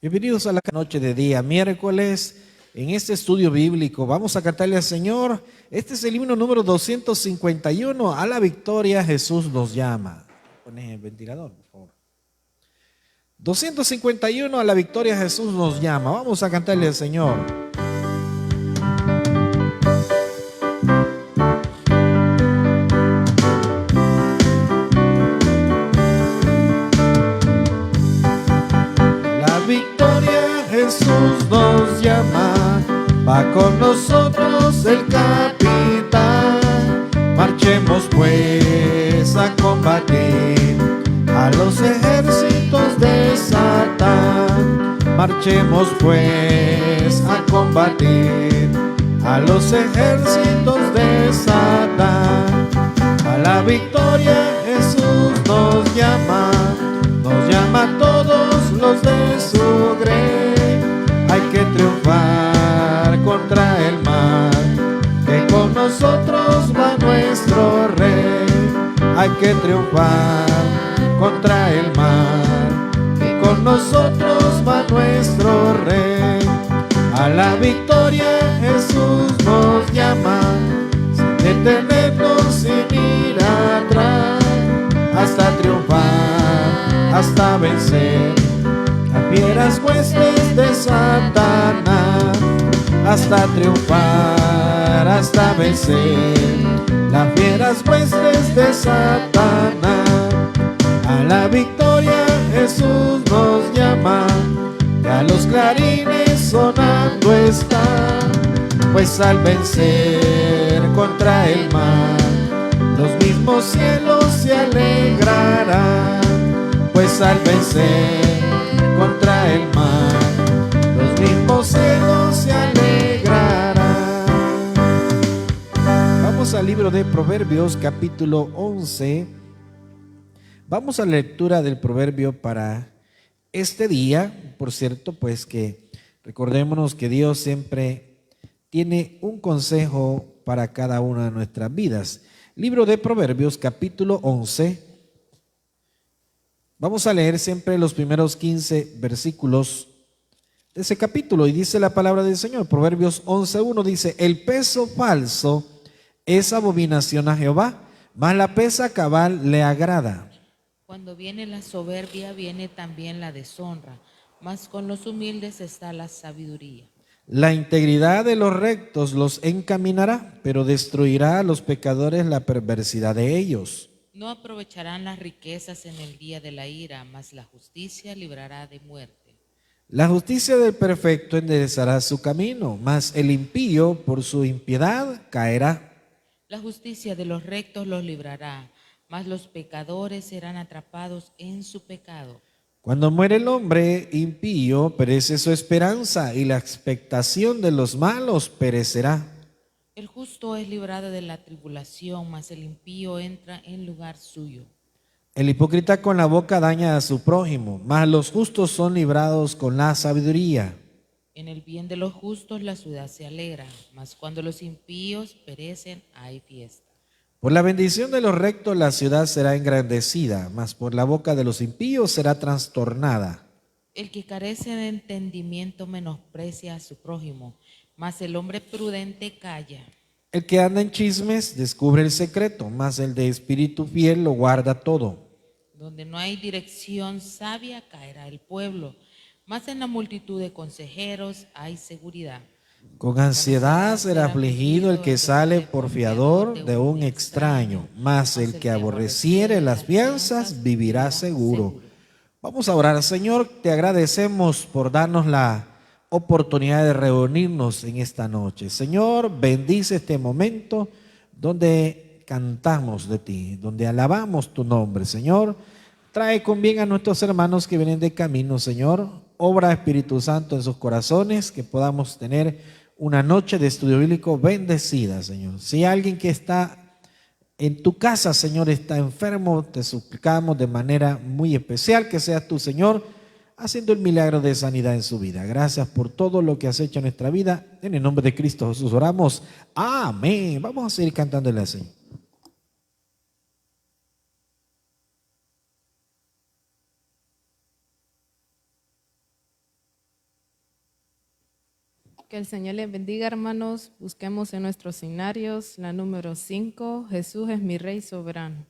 Bienvenidos a la noche de día miércoles. En este estudio bíblico vamos a cantarle al Señor. Este es el himno número 251. A la victoria Jesús nos llama. Pones el ventilador, por favor. 251, a la victoria Jesús nos llama. Vamos a cantarle al Señor. Jesús nos llama, va con nosotros el capitán. Marchemos pues a combatir a los ejércitos de Satán. Marchemos pues a combatir a los ejércitos de Satán. A la victoria Jesús nos llama a todos los de su grey. Hay que triunfar contra el mal, que con nosotros va nuestro rey. Hay que triunfar contra el mal, que con nosotros va nuestro rey. A la victoria Jesús nos llama, sin detenernos, sin ir atrás, hasta triunfar, hasta vencer las fieras huestes de Satanás, hasta triunfar, hasta vencer las fieras huestes de Satanás. A la victoria Jesús nos llama, ya los clarines sonando están, pues al vencer contra el mal, los mismos cielos se alegrarán, pues al vencer contra el mal, los mismos cielos se alegrarán. Vamos al libro de Proverbios, capítulo 11. Vamos a la lectura del proverbio para este día. Por cierto, pues que recordémonos que Dios siempre tiene un consejo para cada una de nuestras vidas. Libro de Proverbios, capítulo 11. Vamos a leer siempre los primeros 15 versículos de ese capítulo y dice la palabra del Señor. Proverbios 11:1 dice: el peso falso es abominación a Jehová, mas la pesa cabal le agrada. Cuando viene la soberbia, viene también la deshonra, mas con los humildes está la sabiduría. La integridad de los rectos los encaminará, pero destruirá a los pecadores la perversidad de ellos. No aprovecharán las riquezas en el día de la ira, mas la justicia librará de muerte. La justicia del perfecto enderezará su camino, mas el impío por su impiedad caerá. La justicia de los rectos los librará, mas los pecadores serán atrapados en su pecado. Cuando muere el hombre impío, perece su esperanza, y la expectación de los malos perecerá. El justo es librado de la tribulación, mas el impío entra en lugar suyo. El hipócrita con la boca daña a su prójimo, mas los justos son librados con la sabiduría. En el bien de los justos la ciudad se alegra, mas cuando los impíos perecen hay fiesta. Por la bendición de los rectos la ciudad será engrandecida, mas por la boca de los impíos será trastornada. El que carece de entendimiento menosprecia a su prójimo, mas el hombre prudente calla. El que anda en chismes descubre el secreto, mas el de espíritu fiel lo guarda todo. Donde no hay dirección sabia caerá el pueblo, mas en la multitud de consejeros hay seguridad. Con ansiedad será afligido el que sale por fiador de un extraño, mas el que aborreciere las fianzas vivirá seguro. Vamos a orar. Señor, te agradecemos por darnos la oportunidad de reunirnos en esta noche. Señor, bendice este momento donde cantamos de ti, donde alabamos tu nombre. Señor, trae con bien a nuestros hermanos que vienen de camino. Señor, obra Espíritu Santo en sus corazones, que podamos tener una noche de estudio bíblico bendecida, Señor. Si hay alguien que está en tu casa, Señor, está enfermo, te suplicamos de manera muy especial que seas tú, Señor, haciendo el milagro de sanidad en su vida. Gracias por todo lo que has hecho en nuestra vida. En el nombre de Cristo Jesús oramos. Amén. Vamos a seguir cantándole al Señor. Que el Señor les bendiga, hermanos. Busquemos en nuestros signarios la número 5, Jesús es mi Rey soberano.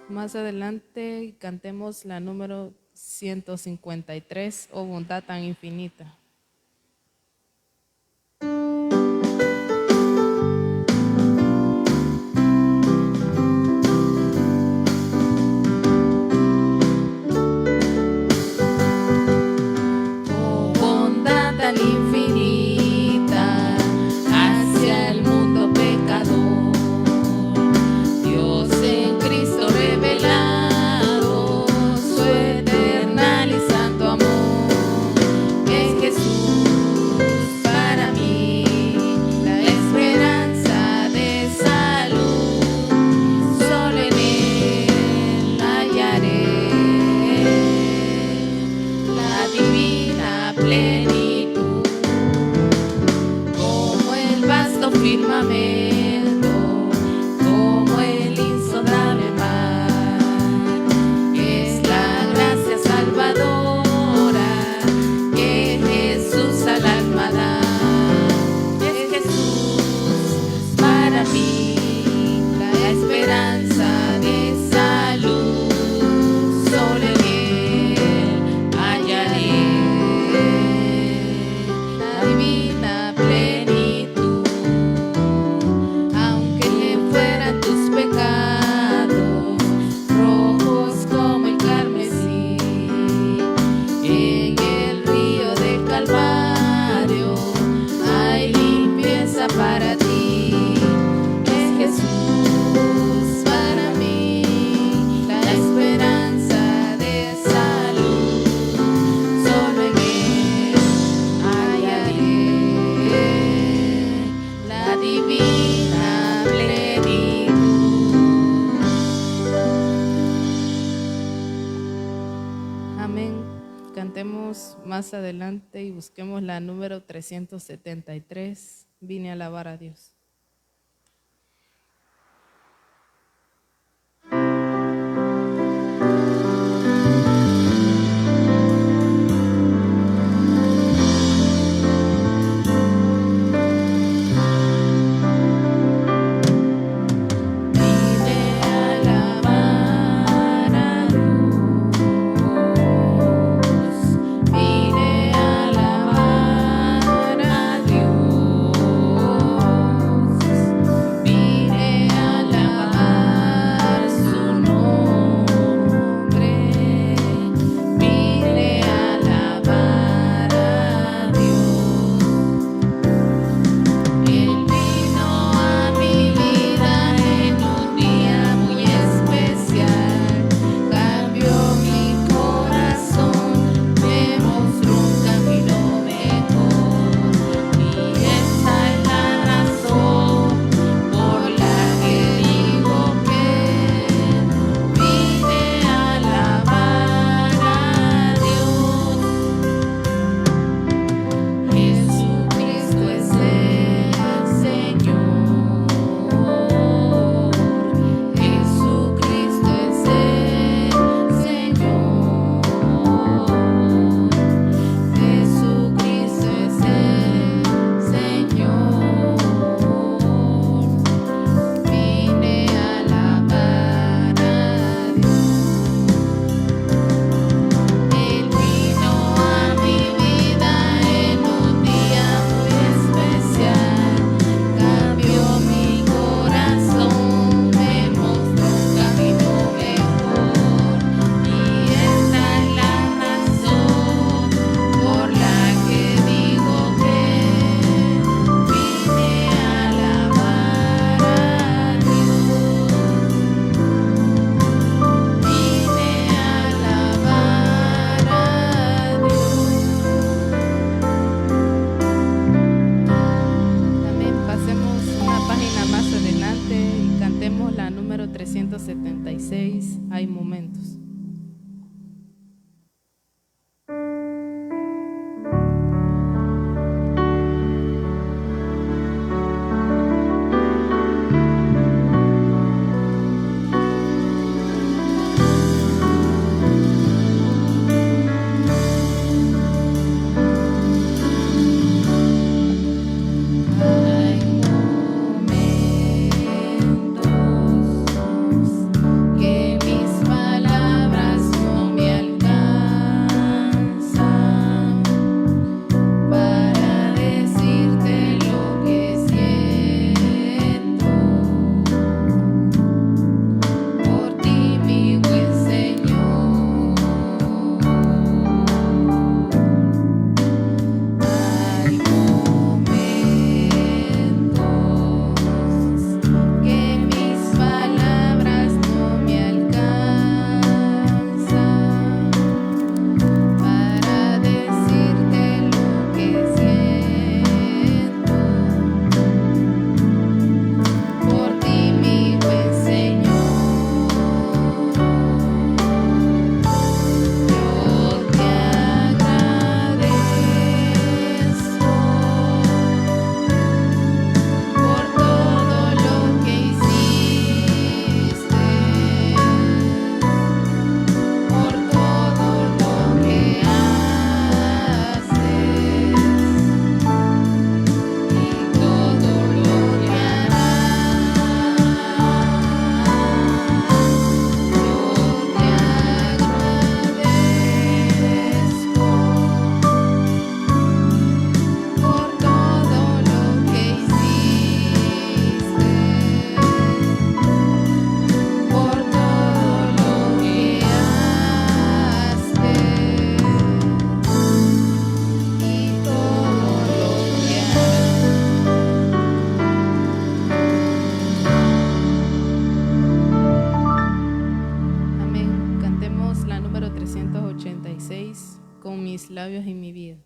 Más adelante cantemos la número 153, oh bondad tan infinita. Oh bondad tan infinita hacia el mundo pecador, Dios en Cristo revelado, su eternal y santo amor. En Jesús para mí la esperanza de salud, solo en Él hallaré la divina plenitud, como el vasto firmamento, como el insondable mar, es la gracia salvadora que Jesús al alma da. Es Jesús para mí la esperanza de salud, solo en Él hallaré la divina plenitud. Aunque fueran tus pecados rojos como el carmesí, en el río del Calvario hay limpieza para ti. Es Jesús para mí la esperanza de salud, solo en Él hallaré la divina plenitud. Amén. Cantemos más adelante y busquemos la número 373. Vine a alabar a Dios. Vine a alabar a Dios, vine a alabar a Dios. labios y mi vida.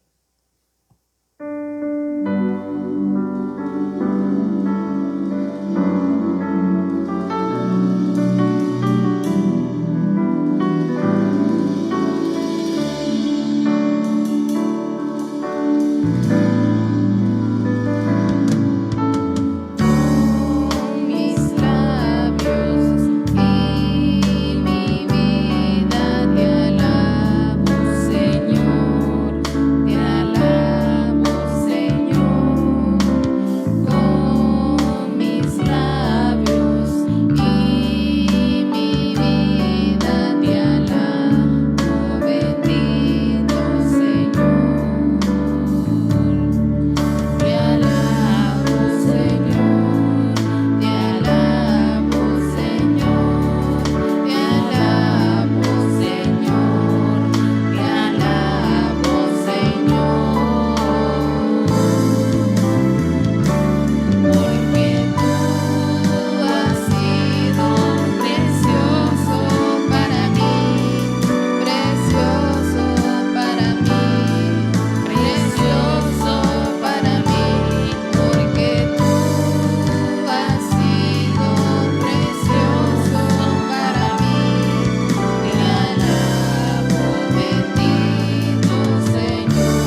Mis labios y mi vida te alabo, Señor, te alabo, Señor. Con mis labios y mi vida te alabo, bendito Señor. Te alabo, Señor, te alabo, Señor, te alabo, Señor, te alabo, Señor, porque tú has sido precioso para mí, precioso para mí, precioso para mí, porque tú has sido precioso para mí. Te alabo, bendito Señor.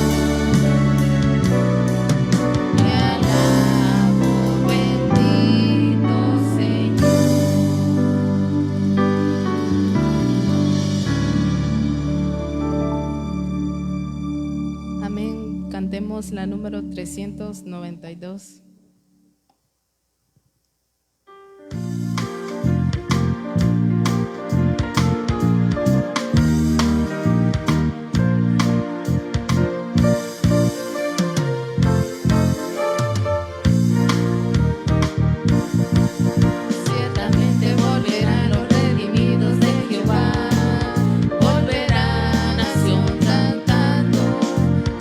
Te alabo, bendito Señor. Amén. Cantemos la número 392. Ciertamente volverán los redimidos de Jehová, volverá nación cantando,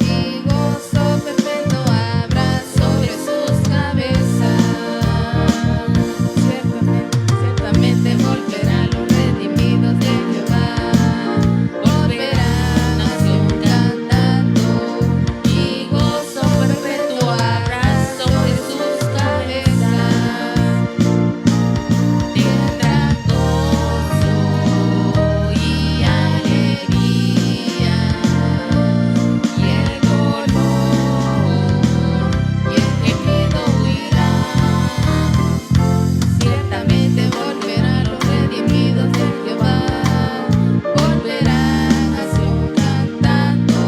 y gozo perpetuo habrá sobre sus cabezas. Ciertamente volverán los redimidos de Jehová, volverá nación cantando, y gozo perpetuo habrá sobre sus cabezas. Tendrán gozo y alegría, y el dolor y el gemido huirán. Ciertamente volverán los redimidos de Jehová, volverán nación cantando,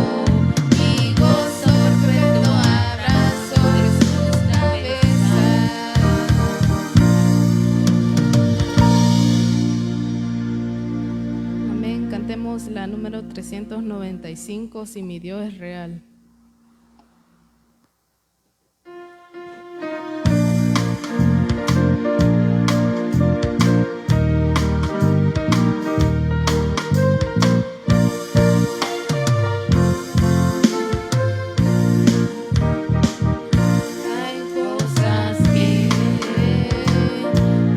y gozo perpetuo habrá sobre sus cabezas. Amén. Cantemos la número 395, si mi Dios es real. Hay cosas que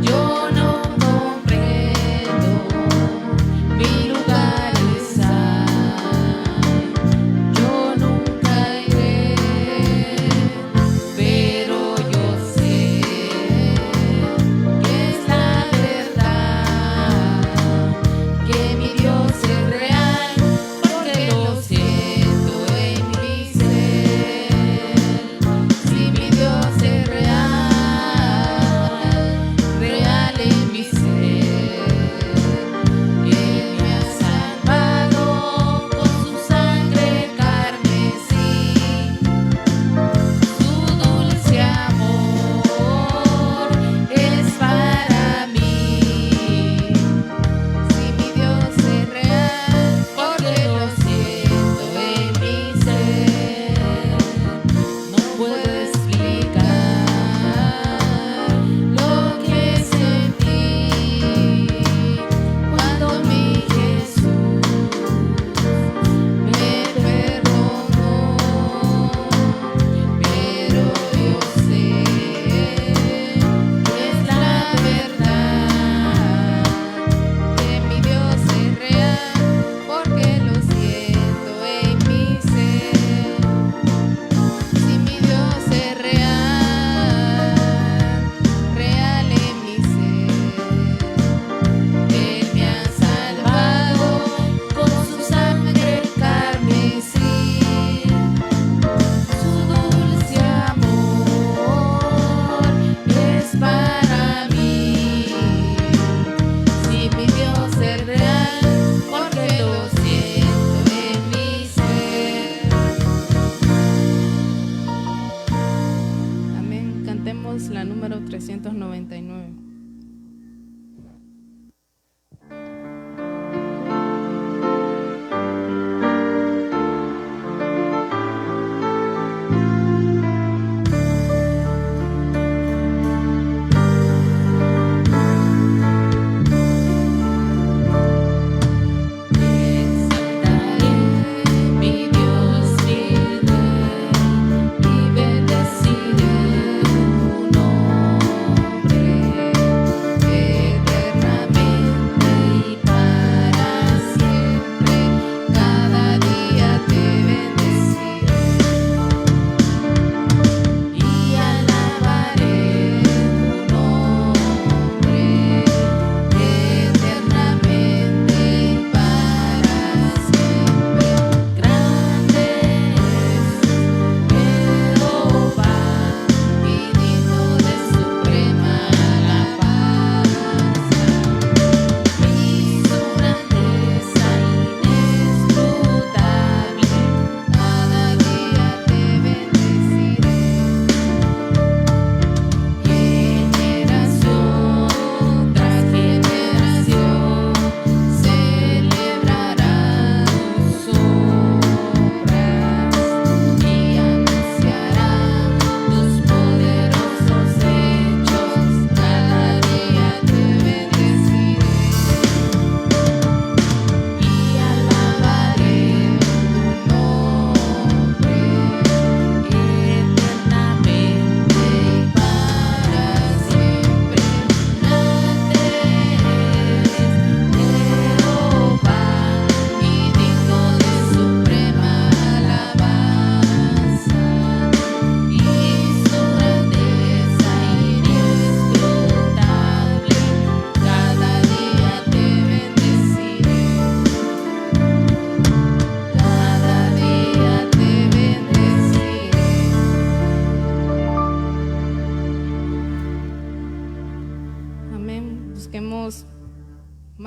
yo no comprendo, mi lugar es hay. Yo nunca la número 399.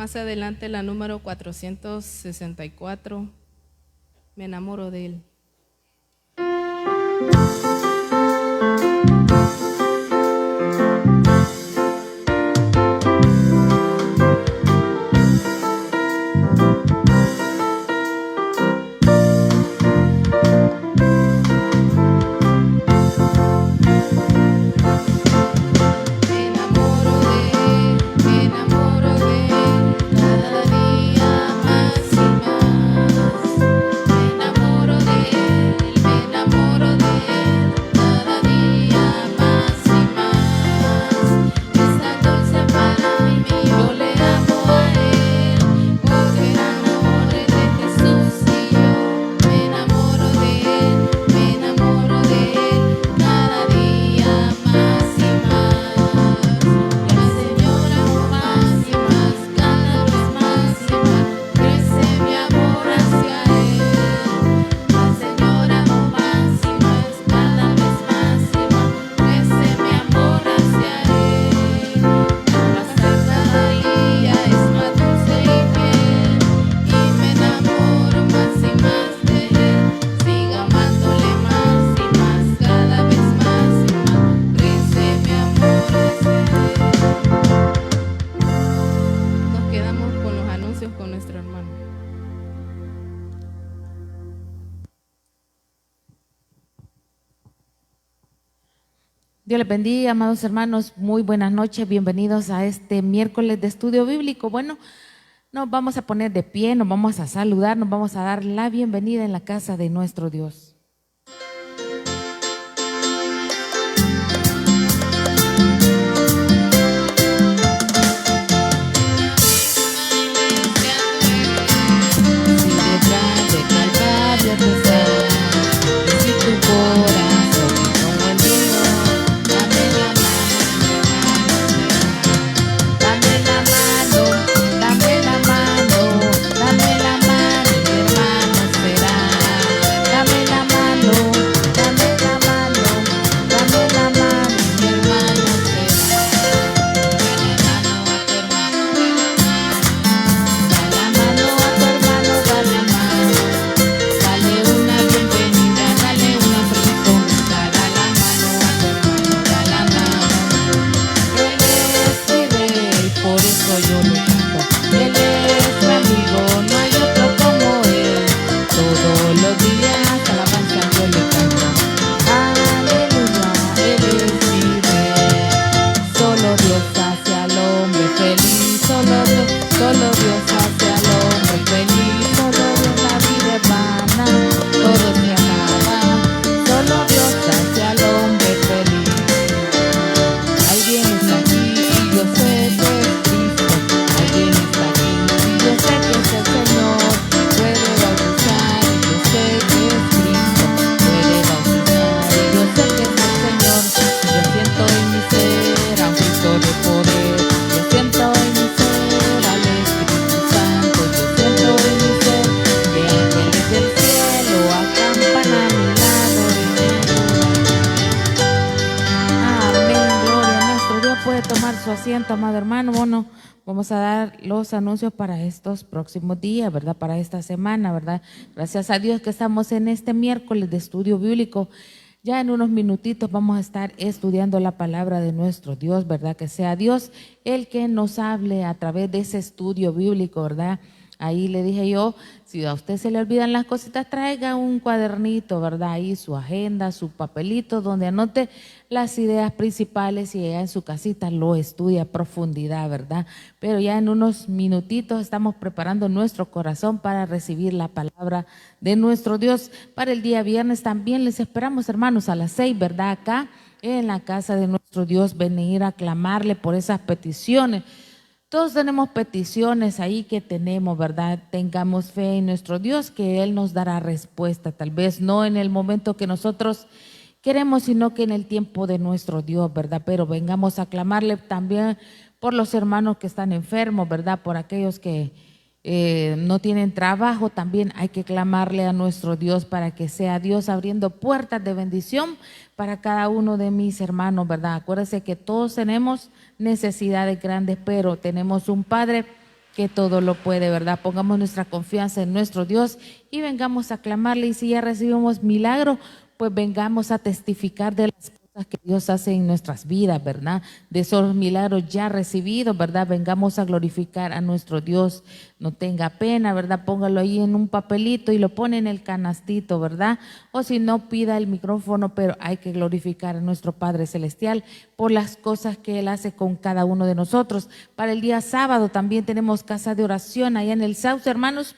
Más adelante la número 464, me enamoro de él. Dios les bendiga, amados hermanos, muy buenas noches, bienvenidos a este miércoles de estudio bíblico. Bueno, nos vamos a poner de pie, nos vamos a saludar, nos vamos a dar la bienvenida en la casa de nuestro Dios. Dame la asiento, amado hermano. Bueno, vamos a dar los anuncios para estos próximos días, ¿verdad? Para esta semana, ¿verdad? Gracias a Dios que estamos en este miércoles de estudio bíblico. Ya en unos minutitos vamos a estar estudiando la palabra de nuestro Dios, ¿verdad? Que sea Dios el que nos hable a través de ese estudio bíblico, ¿verdad? Ahí le dije yo, si a usted se le olvidan las cositas, traiga un cuadernito, ¿verdad? Ahí su agenda, su papelito, donde anote las ideas principales y allá en su casita lo estudia a profundidad, ¿verdad? Pero ya en unos minutitos estamos preparando nuestro corazón para recibir la palabra de nuestro Dios. Para el día viernes también les esperamos, hermanos, a las 6, ¿verdad? Acá en la casa de nuestro Dios, venir a clamarle por esas peticiones. Todos tenemos peticiones ahí que tenemos, ¿verdad? Tengamos fe en nuestro Dios que Él nos dará respuesta, tal vez no en el momento que nosotros queremos, sino que en el tiempo de nuestro Dios, ¿verdad? Pero vengamos a clamarle también por los hermanos que están enfermos, ¿verdad? Por aquellos que no tienen trabajo, también hay que clamarle a nuestro Dios para que sea Dios abriendo puertas de bendición para cada uno de mis hermanos, ¿verdad? Acuérdense que todos tenemos necesidades grandes, pero tenemos un Padre que todo lo puede, ¿verdad? Pongamos nuestra confianza en nuestro Dios y vengamos a clamarle, y si ya recibimos milagro, pues vengamos a testificar de las cosas que Dios hace en nuestras vidas, ¿verdad? De esos milagros ya recibidos, ¿verdad? Vengamos a glorificar a nuestro Dios. No tenga pena, ¿verdad? Póngalo ahí en un papelito y lo pone en el canastito, ¿verdad? O si no, pida el micrófono, pero hay que glorificar a nuestro Padre Celestial por las cosas que Él hace con cada uno de nosotros. Para el día sábado también tenemos casa de oración allá en el Sauce, hermanos.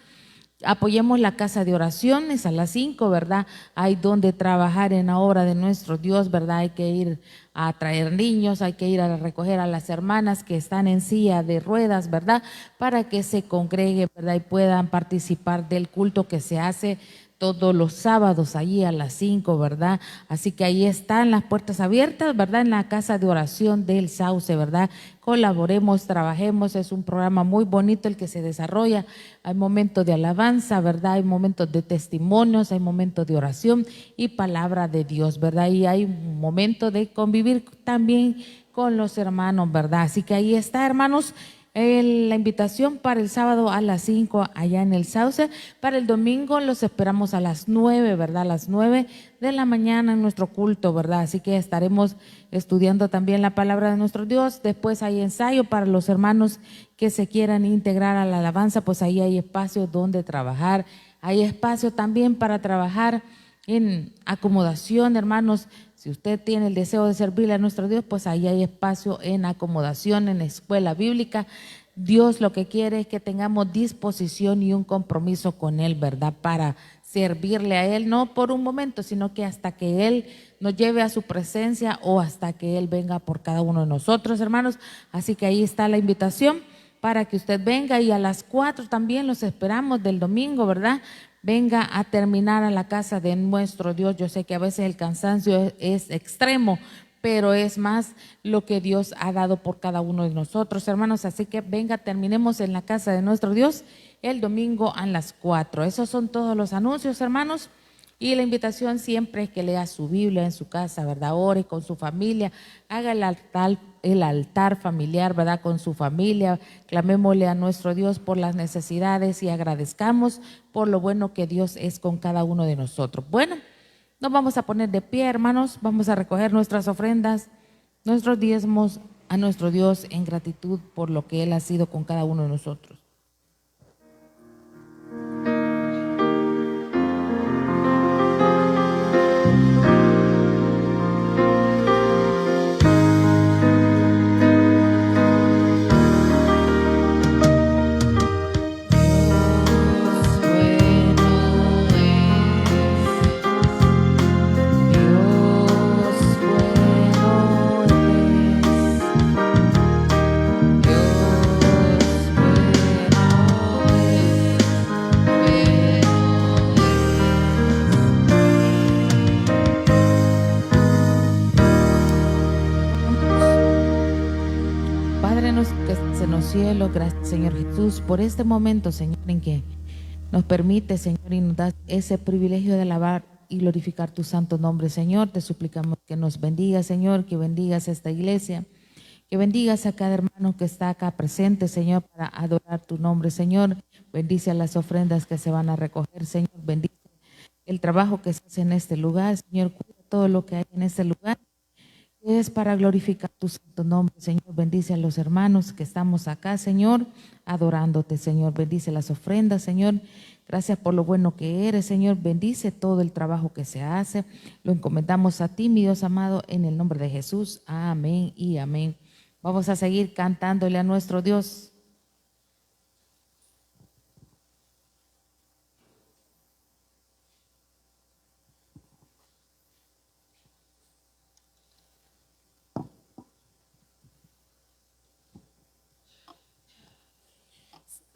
Apoyemos la casa de oraciones a las 5, ¿verdad? Hay donde trabajar en la obra de nuestro Dios, ¿verdad? Hay que ir a traer niños, hay que ir a recoger a las hermanas que están en silla de ruedas, ¿verdad? Para que se congreguen, ¿verdad? Y puedan participar del culto que se hace todos los sábados allí a las 5, ¿verdad? Así que ahí están las puertas abiertas, ¿verdad? En la casa de oración del Sauce, ¿verdad? Colaboremos, trabajemos, es un programa muy bonito el que se desarrolla. Hay momentos de alabanza, ¿verdad? Hay momentos de testimonios, hay momentos de oración y palabra de Dios, ¿verdad? Y hay un momento de convivir también con los hermanos, ¿verdad? Así que ahí está, hermanos. La invitación para el sábado a las 5 allá en el Sauce. Para el domingo los esperamos a las 9, ¿verdad? A las 9 de la mañana en nuestro culto, ¿verdad? Así que estaremos estudiando también la palabra de nuestro Dios. Después hay ensayo para los hermanos que se quieran integrar a la alabanza, pues ahí hay espacio donde trabajar. Hay espacio también para trabajar en acomodación, hermanos. Si usted tiene el deseo de servirle a nuestro Dios, pues ahí hay espacio en acomodación, en escuela bíblica. Dios lo que quiere es que tengamos disposición y un compromiso con Él, ¿verdad? Para servirle a Él, no por un momento, sino que hasta que Él nos lleve a su presencia o hasta que Él venga por cada uno de nosotros, hermanos. Así que ahí está la invitación para que usted venga, y a las 4 también los esperamos del domingo, ¿verdad? Venga a terminar a la casa de nuestro Dios. Yo sé que a veces el cansancio es extremo, pero es más lo que Dios ha dado por cada uno de nosotros, hermanos. Así que venga, terminemos en la casa de nuestro Dios el domingo a las 4. Esos son todos los anuncios, hermanos. Y la invitación siempre es que lea su Biblia en su casa, ¿verdad? Ore con su familia, haga el altar familiar, ¿verdad? Con su familia, clamémosle a nuestro Dios por las necesidades y agradezcamos por lo bueno que Dios es con cada uno de nosotros. Bueno, nos vamos a poner de pie, hermanos, vamos a recoger nuestras ofrendas, nuestros diezmos a nuestro Dios en gratitud por lo que Él ha sido con cada uno de nosotros. Cielo, gracias Señor Jesús por este momento, Señor, en que nos permite, Señor, y nos das ese privilegio de alabar y glorificar tu santo nombre, Señor. Te suplicamos que nos bendiga, Señor, que bendigas esta iglesia, Que bendigas a cada hermano que está acá presente, Señor, para adorar tu nombre, Señor. Bendice a las ofrendas que se van a recoger, Señor. Bendice el trabajo que se hace en este lugar, Señor. Cuida todo lo que hay en este lugar. Es para glorificar tu santo nombre, Señor. Bendice a los hermanos que estamos acá, Señor, adorándote, Señor. Bendice las ofrendas, Señor. Gracias por lo bueno que eres, Señor. Bendice todo el trabajo que se hace. Lo encomendamos a ti, mi Dios amado, en el nombre de Jesús. Amén y amén. Vamos a seguir cantándole a nuestro Dios.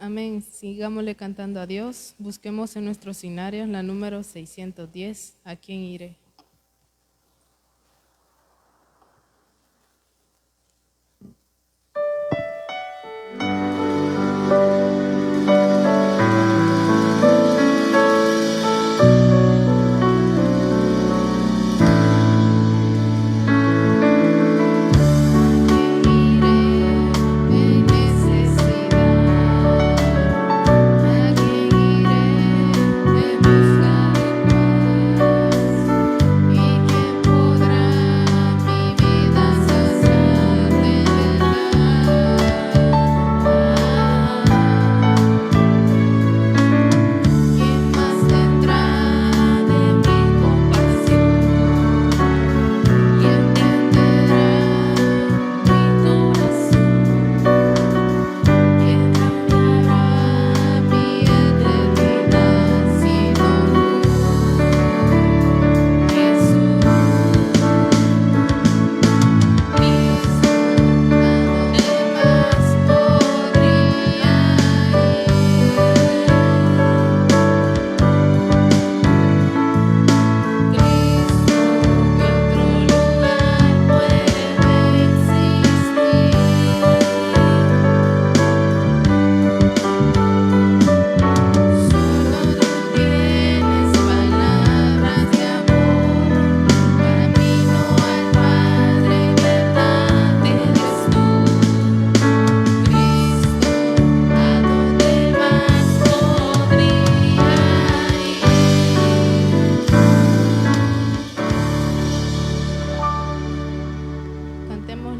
Amén. Sigámosle cantando a Dios. Busquemos en nuestros signarios la número 610. ¿A quién iré?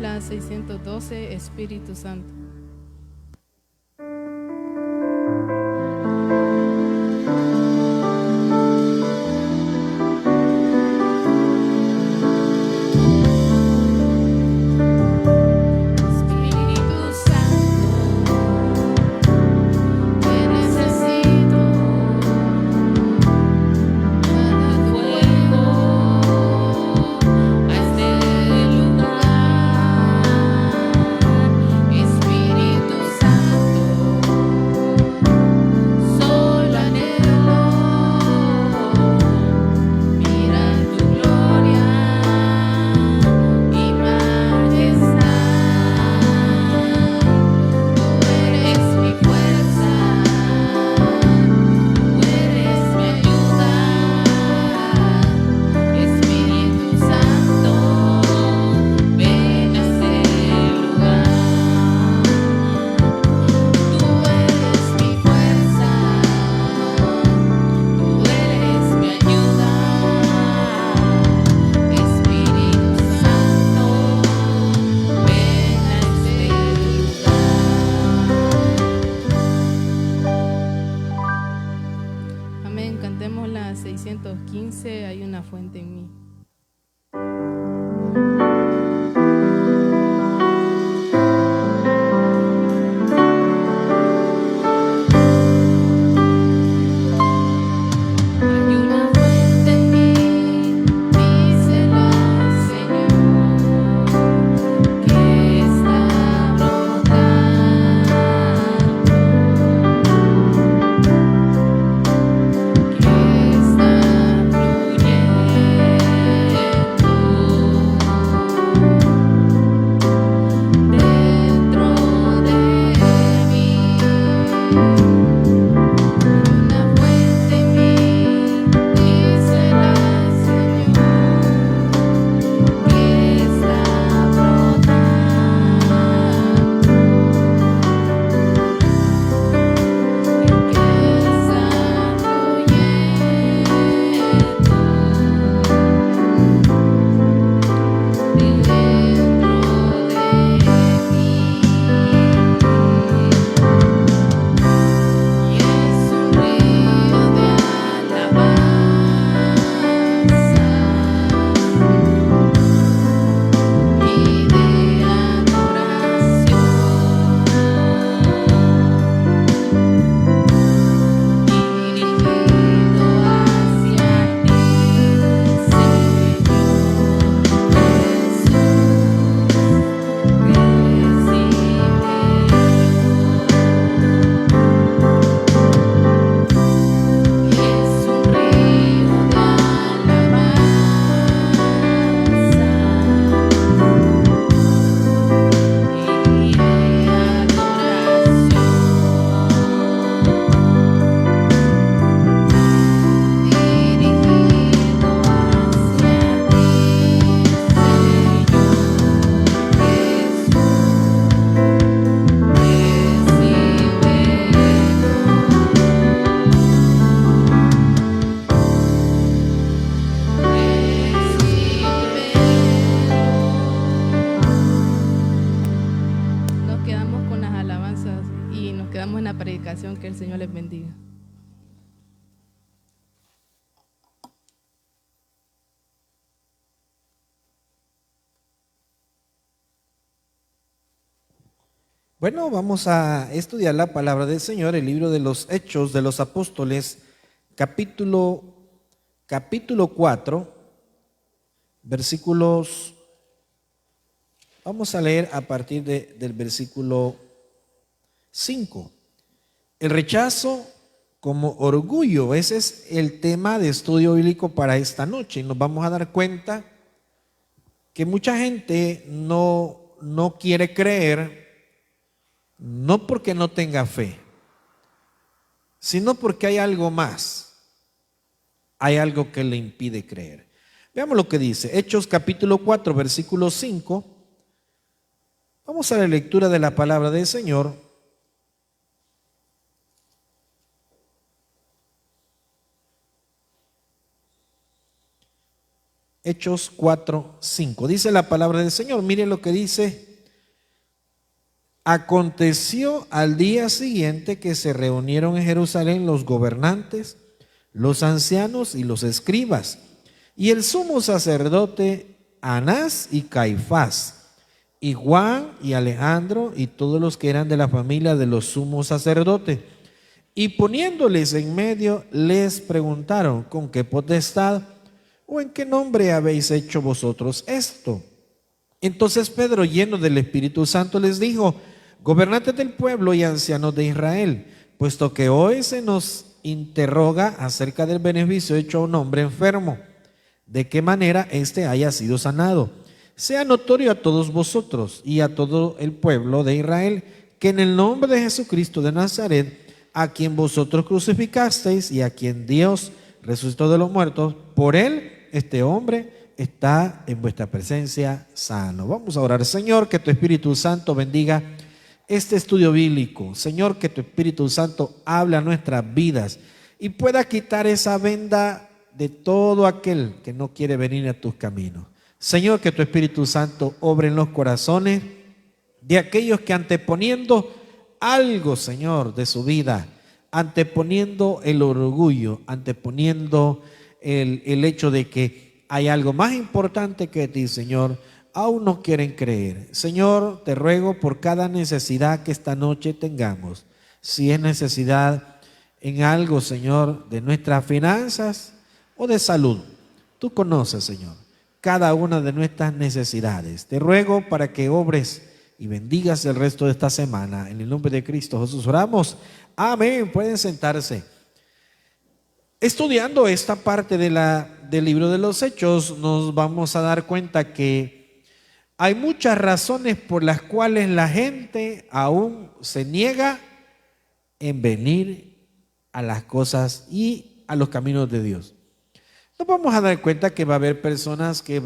La 612, Espíritu Santo. Espíritu predicación. Que el Señor les bendiga. Bueno, vamos a estudiar la palabra del Señor, el libro de los Hechos de los Apóstoles, capítulo 4, versículos, vamos a leer a partir del versículo 5. El rechazo como orgullo, ese es el tema de estudio bíblico para esta noche. Y nos vamos a dar cuenta que mucha gente no quiere creer, no porque no tenga fe, sino porque hay algo más, hay algo que le impide creer. Veamos lo que dice Hechos capítulo 4, versículo 5. Vamos a la lectura de la palabra del Señor. Hechos 4, 5. Dice la palabra del Señor, mire lo que dice. Aconteció al día siguiente que se reunieron en Jerusalén los gobernantes, los ancianos y los escribas, y el sumo sacerdote Anás y Caifás, y Juan y Alejandro y todos los que eran de la familia de los sumos sacerdotes. Y poniéndoles en medio, les preguntaron: ¿con qué potestad o en qué nombre habéis hecho vosotros esto? Entonces Pedro, lleno del Espíritu Santo, les dijo: gobernantes del pueblo y ancianos de Israel, puesto que hoy se nos interroga acerca del beneficio hecho a un hombre enfermo, de qué manera éste haya sido sanado, sea notorio a todos vosotros y a todo el pueblo de Israel, que en el nombre de Jesucristo de Nazaret, a quien vosotros crucificasteis y a quien Dios resucitó de los muertos, por él este hombre está en vuestra presencia sano. Vamos a orar. Señor, que tu Espíritu Santo bendiga este estudio bíblico. Señor, que tu Espíritu Santo hable a nuestras vidas y pueda quitar esa venda de todo aquel que no quiere venir a tus caminos. Señor, que tu Espíritu Santo obre en los corazones de aquellos que anteponiendo algo, Señor, de su vida, anteponiendo el orgullo, anteponiendo el hecho de que hay algo más importante que ti, Señor, aún no quieren creer. Señor, te ruego por cada necesidad que esta noche tengamos. Si es necesidad en algo, Señor, de nuestras finanzas o de salud, tú conoces, Señor, cada una de nuestras necesidades. Te ruego para que obres y bendigas el resto de esta semana. En el nombre de Cristo Jesús oramos. Amén. Pueden sentarse. Estudiando esta parte del libro de los Hechos, nos vamos a dar cuenta que hay muchas razones por las cuales la gente aún se niega en venir a las cosas y a los caminos de Dios. Nos vamos a dar cuenta que va a haber personas que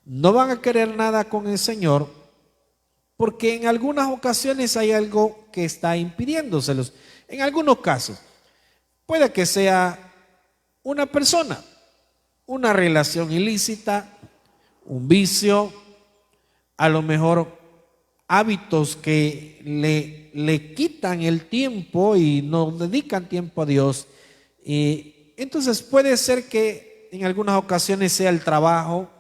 no van a querer nada con el Señor, porque en algunas ocasiones hay algo que está impidiéndoselos. En algunos casos, puede que sea una persona, una relación ilícita, un vicio, a lo mejor hábitos que le quitan el tiempo y no dedican tiempo a Dios. Y entonces puede ser que en algunas ocasiones sea el trabajo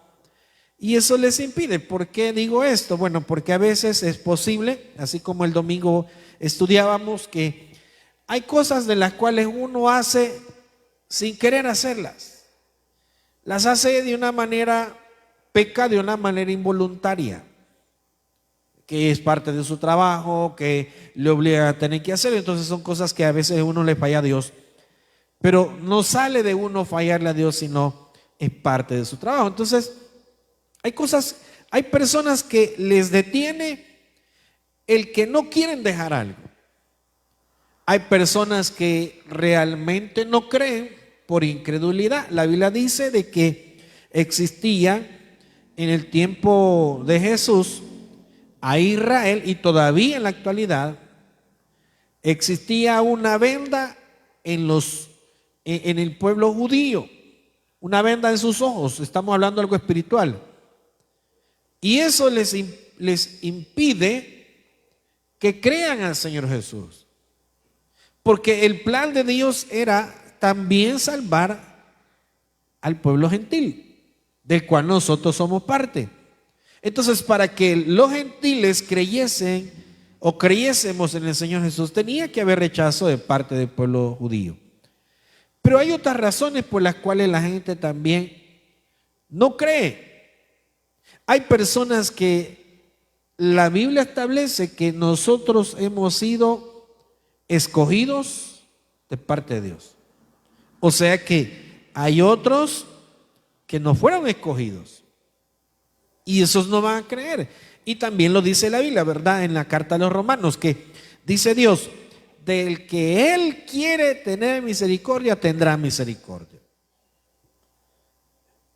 y eso les impide. ¿Por qué digo esto? Bueno, porque a veces es posible, así como el domingo estudiábamos, que hay cosas de las cuales uno hace sin querer hacerlas. Las hace de una manera, peca de una manera involuntaria, que es parte de su trabajo, que le obliga a tener que hacer. Entonces son cosas que a veces uno le falla a Dios, pero no sale de uno fallarle a Dios, sino es parte de su trabajo. Entonces hay personas que les detiene el que no quieren dejar algo. Hay personas que realmente no creen por incredulidad. La Biblia dice de que existía en el tiempo de Jesús a Israel, y todavía en la actualidad existía una venda en el pueblo judío, una venda en sus ojos. Estamos hablando de algo espiritual, y eso les impide que crean al Señor Jesús. Porque el plan de Dios era también salvar al pueblo gentil, del cual nosotros somos parte. Entonces, para que los gentiles creyesen o creyésemos en el Señor Jesús, tenía que haber rechazo de parte del pueblo judío. Pero hay otras razones por las cuales la gente también no cree. Hay personas que la Biblia establece que nosotros hemos sido escogidos de parte de Dios. O sea que hay otros que no fueron escogidos y esos no van a creer. Y también lo dice la Biblia, ¿verdad? En la carta a los Romanos, que dice Dios: del que Él quiere tener misericordia, tendrá misericordia.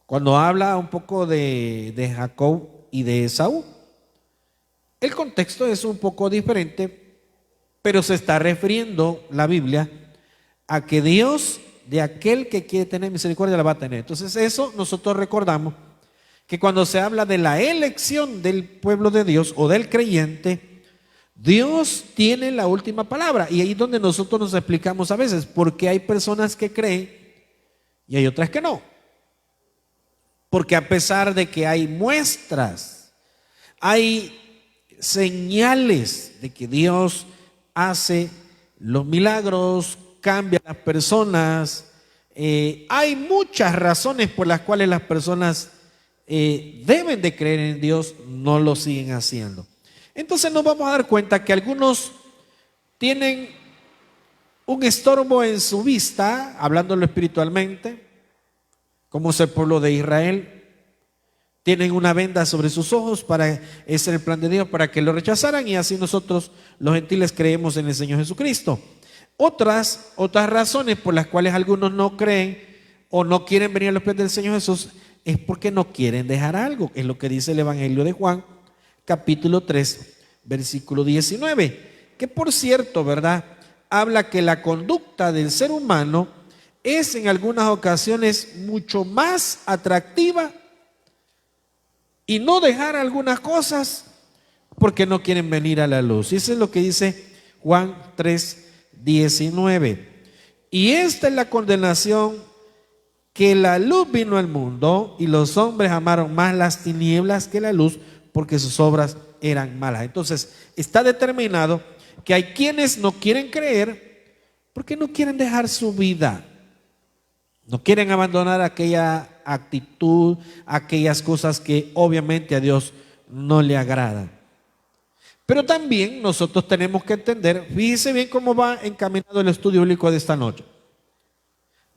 Cuando habla un poco de Jacob y de Esaú, el contexto es un poco diferente, pero se está refiriendo la Biblia a que Dios, de aquel que quiere tener misericordia, la va a tener. Entonces eso nosotros recordamos que cuando se habla de la elección del pueblo de Dios o del creyente, Dios tiene la última palabra. Y ahí es donde nosotros nos explicamos a veces por qué hay personas que creen y hay otras que no. Porque a pesar de que hay muestras, hay señales de que Dios hace los milagros, cambia a las personas, hay muchas razones por las cuales las personas deben de creer en Dios, no lo siguen haciendo. Entonces nos vamos a dar cuenta que algunos tienen un estorbo en su vista, hablándolo espiritualmente, como es el pueblo de Israel. Tienen una venda sobre sus ojos, ese es el plan de Dios, para que lo rechazaran, y así nosotros los gentiles creemos en el Señor Jesucristo. Otras razones por las cuales algunos no creen o no quieren venir a los pies del Señor Jesús es porque no quieren dejar algo. Es lo que dice el Evangelio de Juan, capítulo 3, versículo 19, que por cierto, ¿verdad?, habla que la conducta del ser humano es en algunas ocasiones mucho más atractiva y no dejar algunas cosas porque no quieren venir a la luz. Y eso es lo que dice Juan 3, 19. Y esta es la condenación, que la luz vino al mundo y los hombres amaron más las tinieblas que la luz, porque sus obras eran malas. Entonces está determinado que hay quienes no quieren creer porque no quieren dejar su vida, no quieren abandonar aquella actitud, aquellas cosas que obviamente a Dios no le agradan. Pero también nosotros tenemos que entender, fíjese bien cómo va encaminado el estudio bíblico de esta noche.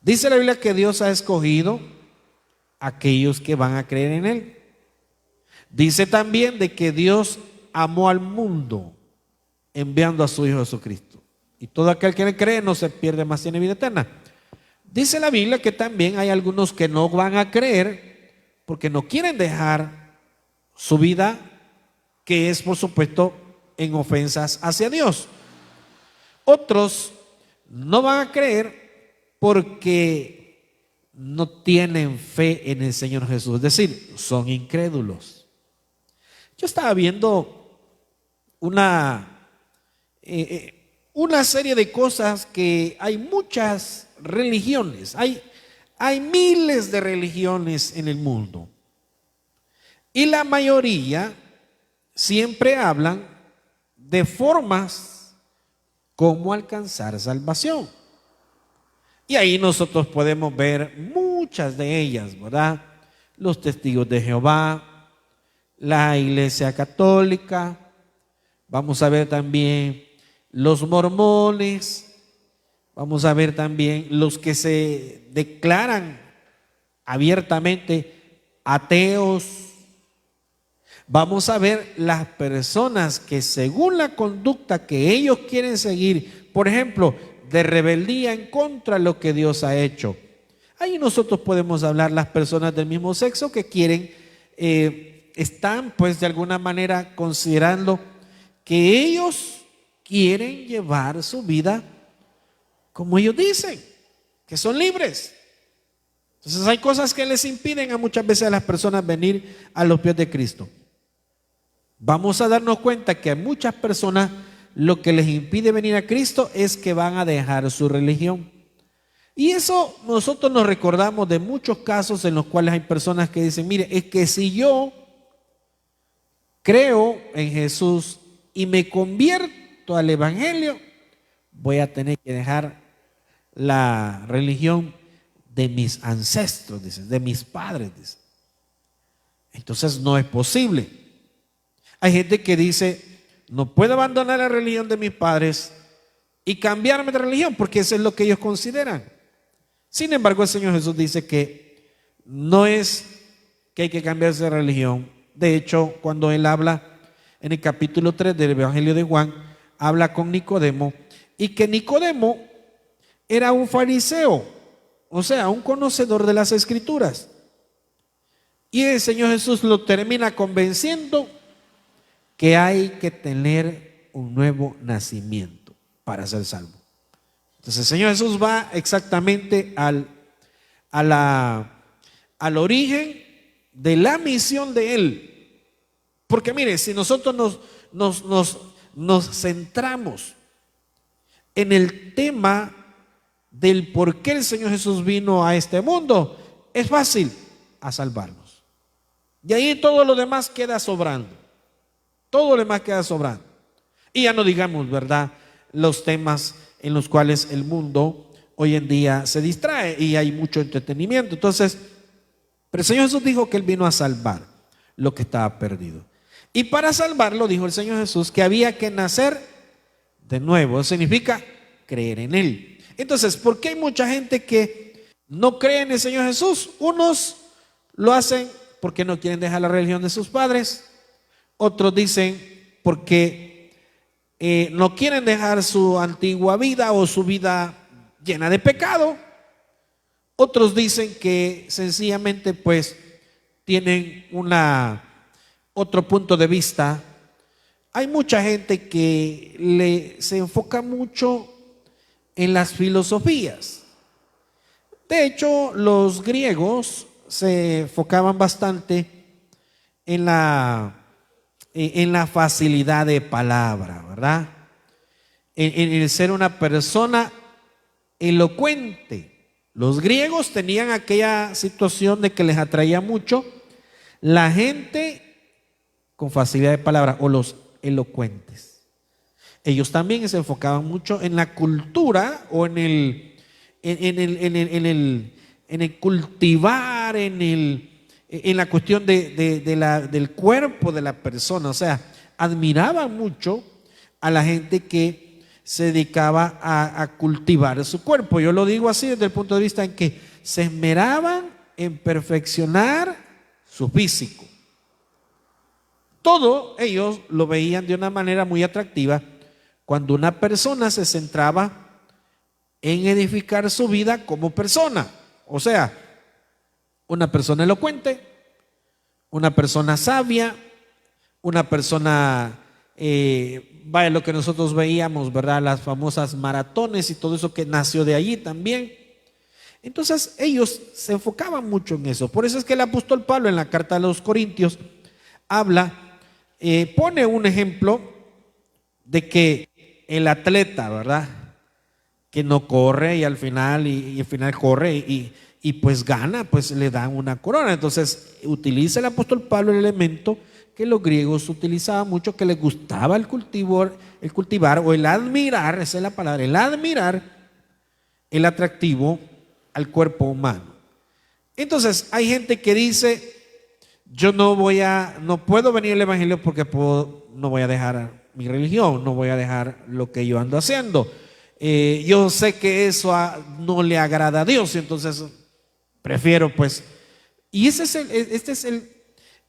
Dice la Biblia que Dios ha escogido a aquellos que van a creer en Él. Dice también de que Dios amó al mundo enviando a su Hijo Jesucristo. Y todo aquel que le cree no se pierde, más tiene vida eterna. Dice la Biblia que también hay algunos que no van a creer porque no quieren dejar su vida, que es por supuesto en ofensas hacia Dios. Otros no van a creer porque no tienen fe en el Señor Jesús, es decir, son incrédulos. Yo estaba viendo una serie de cosas, que hay muchas religiones, hay miles de religiones en el mundo, y la mayoría siempre hablan de formas como alcanzar salvación. Y ahí nosotros podemos ver muchas de ellas, ¿verdad? Los testigos de Jehová, la Iglesia Católica, vamos a ver también los mormones, vamos a ver también los que se declaran abiertamente ateos. Vamos a ver las personas que, según la conducta que ellos quieren seguir, por ejemplo, de rebeldía en contra de lo que Dios ha hecho. Ahí nosotros podemos hablar las personas del mismo sexo que quieren, están pues de alguna manera considerando que ellos quieren llevar su vida como ellos dicen, que son libres. Entonces hay cosas que les impiden a muchas veces a las personas venir a los pies de Cristo. Vamos a darnos cuenta que hay muchas personas lo que les impide venir a Cristo es que van a dejar su religión. Y eso nosotros nos recordamos de muchos casos en los cuales hay personas que dicen, mire, es que si yo creo en Jesús y me convierto al Evangelio, voy a tener que dejar la religión de mis ancestros, dicen, de mis padres, dicen. Entonces no es posible. Hay gente que dice, no puedo abandonar la religión de mis padres y cambiarme de religión, porque eso es lo que ellos consideran. Sin embargo, el Señor Jesús dice que no es que hay que cambiarse de religión. De hecho, cuando Él habla en el capítulo 3 del Evangelio de Juan, habla con Nicodemo, y que Nicodemo era un fariseo, o sea, un conocedor de las Escrituras. Y el Señor Jesús lo termina convenciendo que hay que tener un nuevo nacimiento para ser salvo. Entonces el Señor Jesús va exactamente al origen de la misión de Él. Porque mire, si nosotros nos centramos en el tema del por qué el Señor Jesús vino a este mundo, es fácil, a salvarnos. Y ahí todo lo demás queda sobrando. Todo lo demás queda sobrando. Y ya no digamos, ¿verdad?, los temas en los cuales el mundo hoy en día se distrae y hay mucho entretenimiento. Entonces, pero el Señor Jesús dijo que Él vino a salvar lo que estaba perdido. Y para salvarlo, dijo el Señor Jesús, que había que nacer de nuevo. Eso significa creer en Él. Entonces, ¿por qué hay mucha gente que no cree en el Señor Jesús? Unos lo hacen porque no quieren dejar la religión de sus padres. Otros dicen porque no quieren dejar su antigua vida o su vida llena de pecado. Otros dicen que sencillamente pues tienen otro punto de vista. Hay mucha gente que se enfoca mucho en las filosofías. De hecho, los griegos se enfocaban bastante en la facilidad de palabra, ¿verdad? En el ser una persona elocuente. Los griegos tenían aquella situación de que les atraía mucho la gente con facilidad de palabra o los elocuentes. Ellos también se enfocaban mucho en la cultura o en el cultivar, en la cuestión del cuerpo de la persona. O sea, admiraban mucho a la gente que se dedicaba a cultivar su cuerpo. Yo lo digo así desde el punto de vista en que se esmeraban en perfeccionar su físico. Todo ellos lo veían de una manera muy atractiva cuando una persona se centraba en edificar su vida como persona. O sea, una persona elocuente, una persona sabia, una persona, vaya, lo que nosotros veíamos, ¿verdad? Las famosas maratones y todo eso que nació de allí también. Entonces ellos se enfocaban mucho en eso. Por eso es que el apóstol Pablo en la carta a los Corintios pone un ejemplo de que el atleta, ¿verdad?, que no corre y al final corre y pues gana, pues le dan una corona. Entonces utiliza el apóstol Pablo el elemento que los griegos utilizaban mucho, que les gustaba el cultivar o el admirar, esa es la palabra, el admirar el atractivo al cuerpo humano. Entonces hay gente que dice, yo no puedo venir al evangelio porque no voy a dejar mi religión, no voy a dejar lo que yo ando haciendo. Yo sé que eso no le agrada a Dios, entonces prefiero pues. Y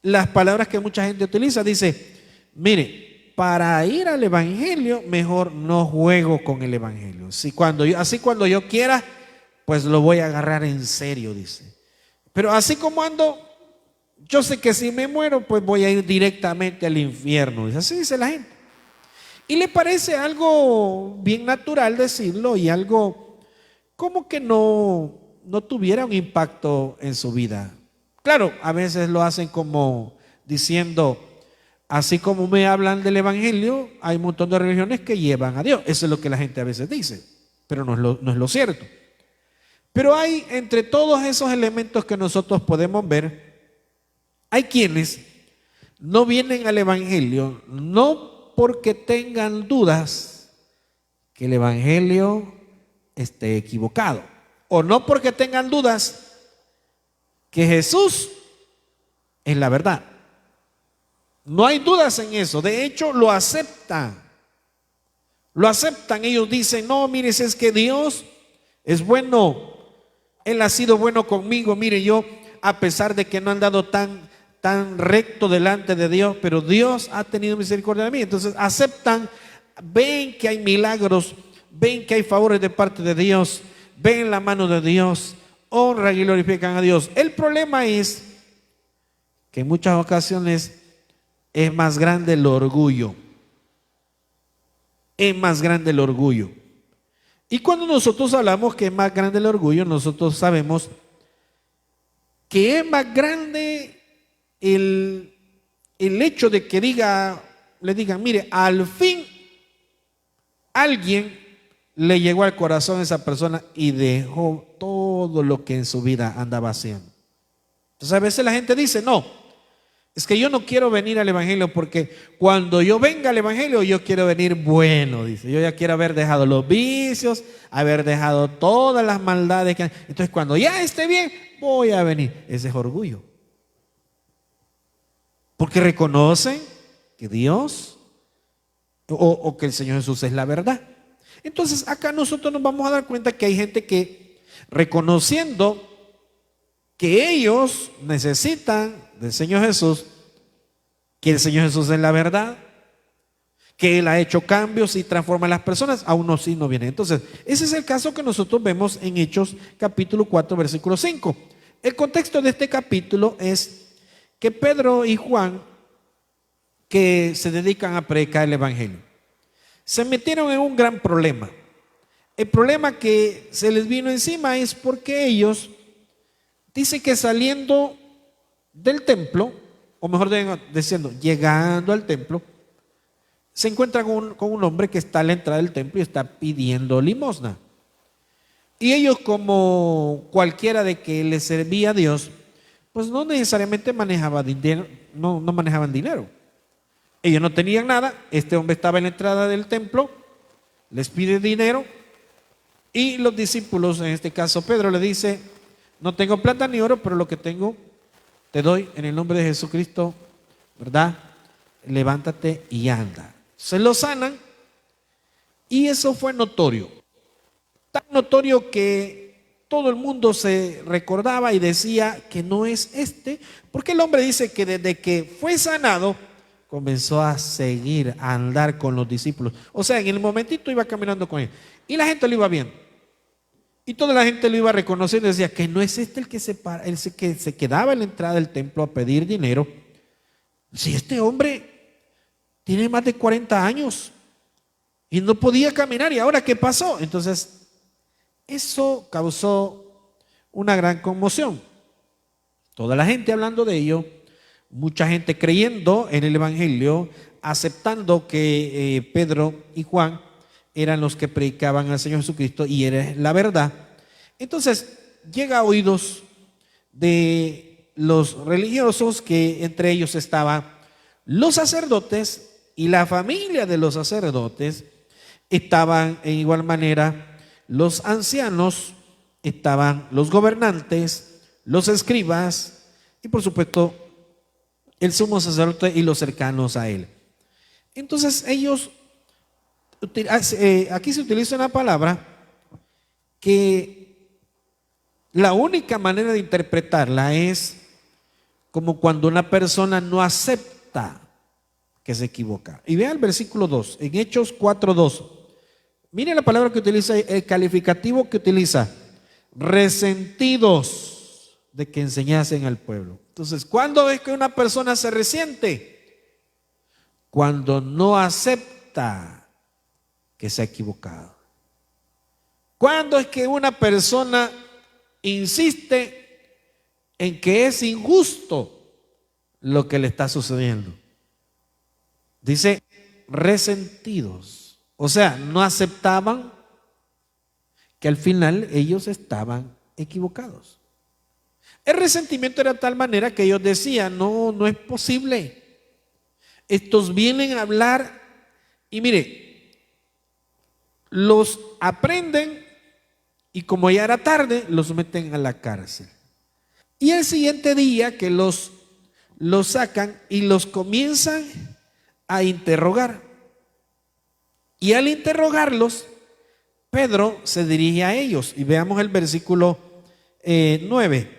las palabras que mucha gente utiliza. Dice, mire, para ir al evangelio mejor no juego con el evangelio. Cuando yo quiera, pues lo voy a agarrar en serio, dice. Pero así como ando, yo sé que si me muero, pues voy a ir directamente al infierno. Dice, así dice la gente. Y le parece algo bien natural decirlo y algo como que no tuviera un impacto en su vida. Claro, a veces lo hacen como diciendo, Así como me hablan del evangelio, hay un montón de religiones que llevan a Dios. Eso es lo que la gente a veces dice, pero no es lo cierto. Pero hay entre todos esos elementos que nosotros podemos ver, hay quienes no vienen al evangelio, no porque tengan dudas que el evangelio esté equivocado, o no porque tengan dudas que Jesús es la verdad. No hay dudas en eso. De hecho, lo aceptan. Lo aceptan. Ellos dicen, no, mire, es que Dios es bueno. Él ha sido bueno conmigo. Mire, yo, a pesar de que no he andado tan recto delante de Dios, pero Dios ha tenido misericordia de mí. Entonces, aceptan, ven que hay milagros, ven que hay favores de parte de Dios, ven la mano de Dios, honran y glorifican a Dios. El problema es que en muchas ocasiones es más grande el orgullo. Es más grande el orgullo. Y cuando nosotros hablamos que es más grande el orgullo, nosotros sabemos que es más grande el hecho de que le digan, mire, al fin alguien le llegó al corazón a esa persona y dejó todo lo que en su vida andaba haciendo. Entonces a veces la gente dice, no, es que yo no quiero venir al evangelio porque cuando yo venga al evangelio yo quiero venir bueno, dice. Yo ya quiero haber dejado los vicios, haber dejado todas las maldades que hay. Entonces cuando ya esté bien, voy a venir. Ese es orgullo. Porque reconocen que Dios o que el Señor Jesús es la verdad. Entonces acá nosotros nos vamos a dar cuenta que hay gente que, reconociendo que ellos necesitan del Señor Jesús, que el Señor Jesús es la verdad, que Él ha hecho cambios y transforma a las personas, aún así no vienen. Entonces, ese es el caso que nosotros vemos en Hechos capítulo 4, versículo 5. El contexto de este capítulo es que Pedro y Juan, que se dedican a predicar el evangelio, se metieron en un gran problema. El problema que se les vino encima es porque ellos dicen que saliendo del templo, o mejor diciendo, llegando al templo, se encuentran con un hombre que está a la entrada del templo y está pidiendo limosna. Y ellos, como cualquiera de que les servía a Dios, pues no necesariamente manejaban dinero, no manejaban dinero. Ellos no tenían nada. Este hombre estaba en la entrada del templo, les pide dinero, y los discípulos, en este caso Pedro, le dice, no tengo plata ni oro, pero lo que tengo te doy en el nombre de Jesucristo, ¿verdad? Levántate y anda. Se lo sanan y eso fue notorio. Tan notorio que todo el mundo se recordaba y decía que no es este, porque el hombre dice que desde que fue sanado comenzó a seguir, a andar con los discípulos. O sea, en el momentito iba caminando con él y la gente lo iba viendo. Y toda la gente lo iba reconociendo y decía que no es este el que se quedaba en la entrada del templo a pedir dinero. Si este hombre tiene más de 40 años y no podía caminar, ¿y ahora qué pasó? Entonces, eso causó una gran conmoción. Toda la gente hablando de ello, mucha gente creyendo en el evangelio, aceptando que Pedro y Juan eran los que predicaban al Señor Jesucristo y era la verdad. Entonces llega a oídos de los religiosos, que entre ellos estaban los sacerdotes y la familia de los sacerdotes, estaban en igual manera los ancianos, estaban los gobernantes, los escribas y por supuesto el sumo sacerdote y los cercanos a él. Entonces ellos, aquí se utiliza una palabra que la única manera de interpretarla es como cuando una persona no acepta que se equivoca. Y vea el versículo 2, en Hechos 4:2. Mire la palabra que utiliza, el calificativo que utiliza: resentidos de que enseñasen al pueblo. Entonces, ¿cuándo es que una persona se resiente? Cuando no acepta que se ha equivocado. ¿Cuándo es que una persona insiste en que es injusto lo que le está sucediendo? Dice resentidos. O sea, no aceptaban que al final ellos estaban equivocados. El resentimiento era de tal manera que ellos decían, no, no es posible. Estos vienen a hablar y mire, los aprenden y como ya era tarde, los meten a la cárcel. Y el siguiente día que los sacan y los comienzan a interrogar. Y al interrogarlos, Pedro se dirige a ellos. Y veamos el versículo 9.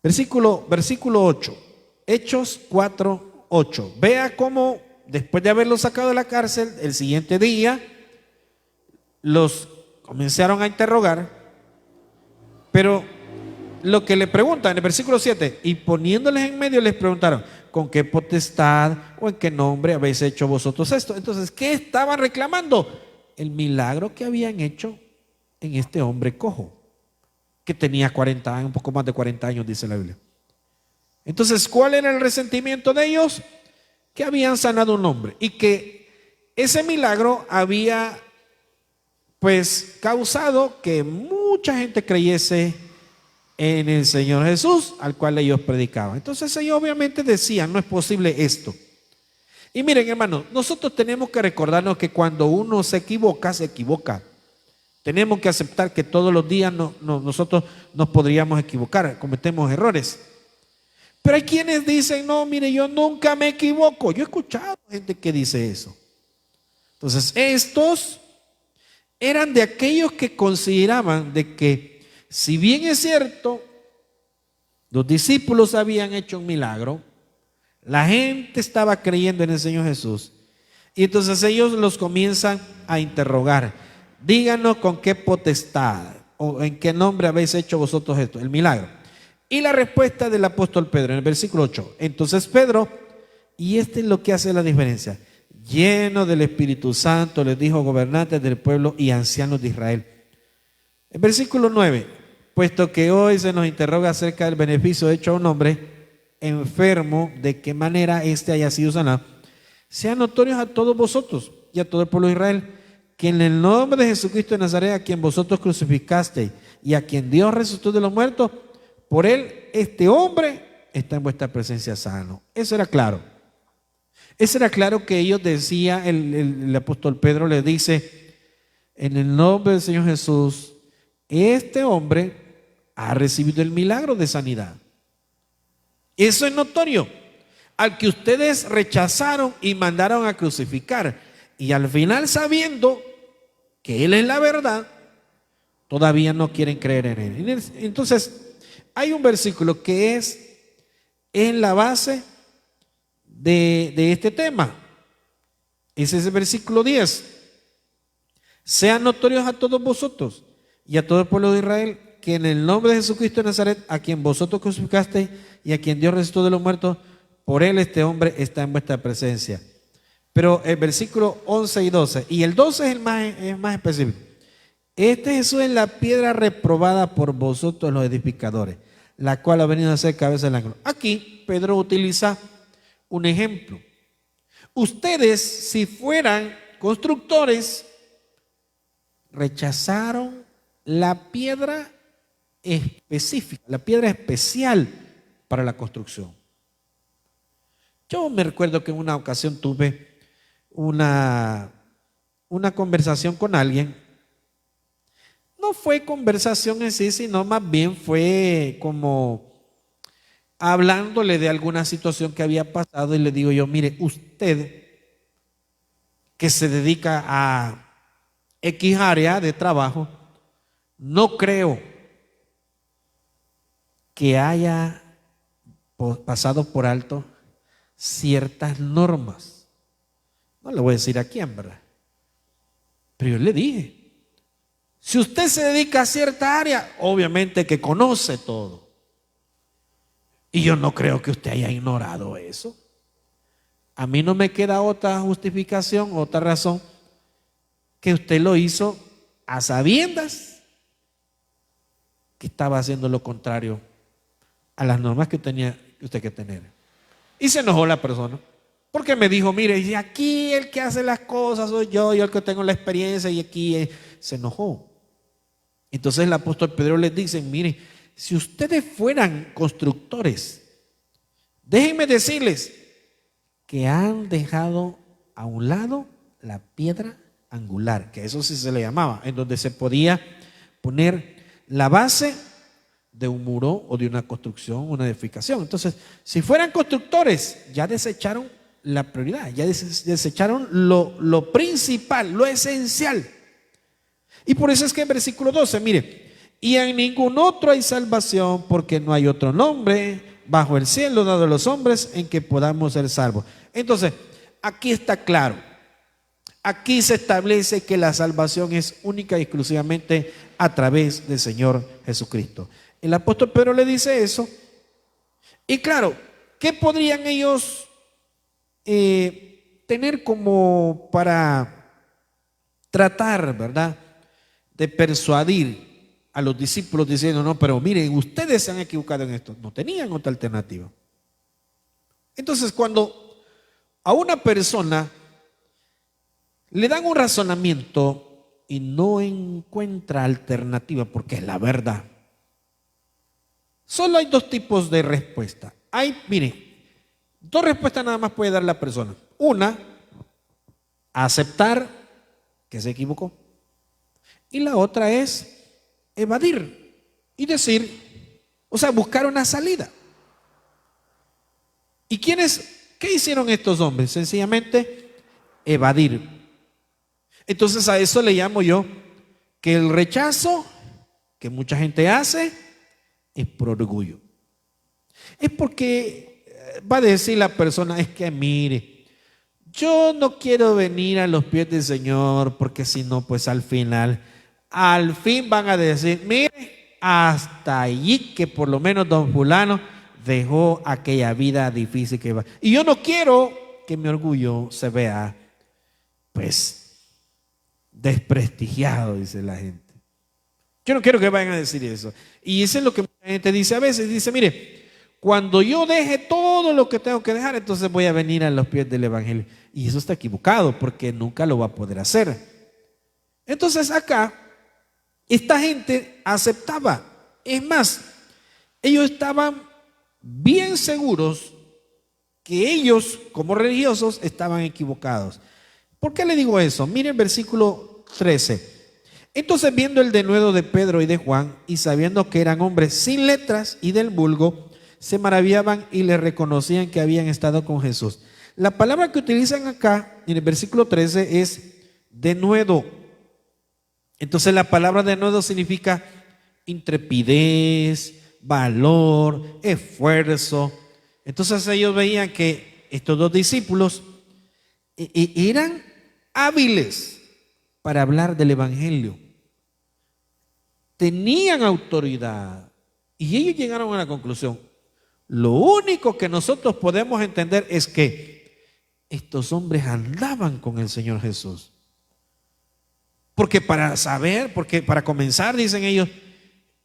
Versículo 8. Hechos 4, 8. Vea cómo después de haberlos sacado de la cárcel, el siguiente día los comenzaron a interrogar. Pero lo que le preguntan en el versículo 7, y poniéndoles en medio les preguntaron, ¿con qué potestad o en qué nombre habéis hecho vosotros esto? Entonces, ¿qué estaban reclamando? El milagro que habían hecho en este hombre cojo, que tenía 40 años, un poco más de 40 años, dice la Biblia. Entonces, ¿cuál era el resentimiento de ellos? Que habían sanado un hombre y que ese milagro había pues causado que mucha gente creyese en el Señor Jesús, al cual ellos predicaban. Entonces ellos obviamente decían, no es posible esto. Y miren, hermanos, nosotros tenemos que recordarnos que cuando uno se equivoca, se equivoca. Tenemos que aceptar que todos los días nosotros nos podríamos equivocar, cometemos errores. Pero hay quienes dicen, no, mire, yo nunca me equivoco. Yo he escuchado gente que dice eso. Entonces, estos eran de aquellos que consideraban de que, si bien es cierto, los discípulos habían hecho un milagro, la gente estaba creyendo en el Señor Jesús, y entonces ellos los comienzan a interrogar. Díganos con qué potestad o en qué nombre habéis hecho vosotros esto, el milagro. Y la respuesta del apóstol Pedro en el versículo 8. Entonces Pedro, y este es lo que hace la diferencia, lleno del Espíritu Santo, les dijo: gobernantes del pueblo y ancianos de Israel. El versículo 9. Puesto que hoy se nos interroga acerca del beneficio hecho a un hombre enfermo, de qué manera éste haya sido sanado, sean notorios a todos vosotros y a todo el pueblo de Israel, que en el nombre de Jesucristo de Nazaret, a quien vosotros crucificasteis y a quien Dios resucitó de los muertos, por él este hombre está en vuestra presencia sano. Eso era claro. Eso era claro que ellos decían, el apóstol Pedro les dice, en el nombre del Señor Jesús, este hombre ha recibido el milagro de sanidad. Eso es notorio. Al que ustedes rechazaron y mandaron a crucificar, y al final, sabiendo que Él es la verdad, todavía no quieren creer en Él. Entonces, hay un versículo que es en la base de este tema. Ese es el versículo 10. Sean notorios a todos vosotros y a todo el pueblo de Israel, que en el nombre de Jesucristo de Nazaret, a quien vosotros crucificasteis y a quien Dios resucitó de los muertos, por él este hombre está en vuestra presencia. Pero el versículo 11 y 12, y el 12 es más específico. Este Jesús es la piedra reprobada por vosotros los edificadores, la cual ha venido a ser cabeza del ángulo. Aquí Pedro utiliza un ejemplo. Ustedes, si fueran constructores, rechazaron la piedra específica, la piedra especial para la construcción. Yo me recuerdo que en una ocasión tuve una conversación con alguien. No fue conversación en sí, sino más bien fue como hablándole de alguna situación que había pasado, y le digo yo: mire, usted que se dedica a X área de trabajo, no creo que haya pasado por alto ciertas normas. No le voy a decir a quién, ¿verdad? Pero yo le dije, si usted se dedica a cierta área, obviamente que conoce todo. Y yo no creo que usted haya ignorado eso. A mí no me queda otra justificación, otra razón, que usted lo hizo a sabiendas que estaba haciendo lo contrario a las normas que tenía usted que tener. Y se enojó la persona. Porque me dijo, mire, y aquí el que hace las cosas soy yo el que tengo la experiencia y aquí se enojó. Entonces el apóstol Pedro les dice, mire, si ustedes fueran constructores, déjenme decirles que han dejado a un lado la piedra angular, que eso sí se le llamaba, en donde se podía poner la base de un muro o de una construcción, una edificación. Entonces, si fueran constructores, ya desecharon la prioridad, ya desecharon lo principal, lo esencial. Y por eso es que en versículo 12, mire, y en ningún otro hay salvación, porque no hay otro nombre bajo el cielo dado a los hombres en que podamos ser salvos. Entonces, aquí está claro, aquí se establece que la salvación es única y exclusivamente a través del Señor Jesucristo. El apóstol Pedro le dice eso, y claro, ¿qué podrían ellos tener como para tratar, verdad, de persuadir a los discípulos diciendo, no, pero miren, ustedes se han equivocado en esto? No tenían otra alternativa. Entonces, cuando a una persona le dan un razonamiento y no encuentra alternativa, porque es la verdad, solo hay dos tipos de respuesta. Mire, dos respuestas nada más puede dar la persona. Una, aceptar que se equivocó. Y la otra es evadir y decir, o sea, buscar una salida. ¿Y qué hicieron estos hombres? Sencillamente evadir. Entonces a eso le llamo yo que el rechazo que mucha gente hace es por orgullo. Es porque va a decir la persona, es que mire, yo no quiero venir a los pies del Señor porque si no, pues al fin van a decir, mire, hasta allí que por lo menos don fulano dejó aquella vida difícil que va. Y yo no quiero que mi orgullo se vea, pues, desprestigiado, dice la gente. Yo no quiero que vayan a decir eso. Y eso es lo que mucha gente dice a veces. Dice, mire, cuando yo deje todo lo que tengo que dejar, entonces voy a venir a los pies del Evangelio. Y eso está equivocado, porque nunca lo va a poder hacer. Entonces acá, esta gente aceptaba. Es más, ellos estaban bien seguros que ellos, como religiosos, estaban equivocados. ¿Por qué le digo eso? Miren el versículo 13. Entonces, viendo el denuedo de Pedro y de Juan, y sabiendo que eran hombres sin letras y del vulgo, se maravillaban y le reconocían que habían estado con Jesús. La palabra que utilizan acá, en el versículo 13, es denuedo. Entonces, la palabra denuedo significa intrepidez, valor, esfuerzo. Entonces, ellos veían que estos dos discípulos eran hábiles para hablar del Evangelio. Tenían autoridad. Y ellos llegaron a la conclusión. Lo único que nosotros podemos entender es que estos hombres andaban con el Señor Jesús. Porque para comenzar, dicen ellos,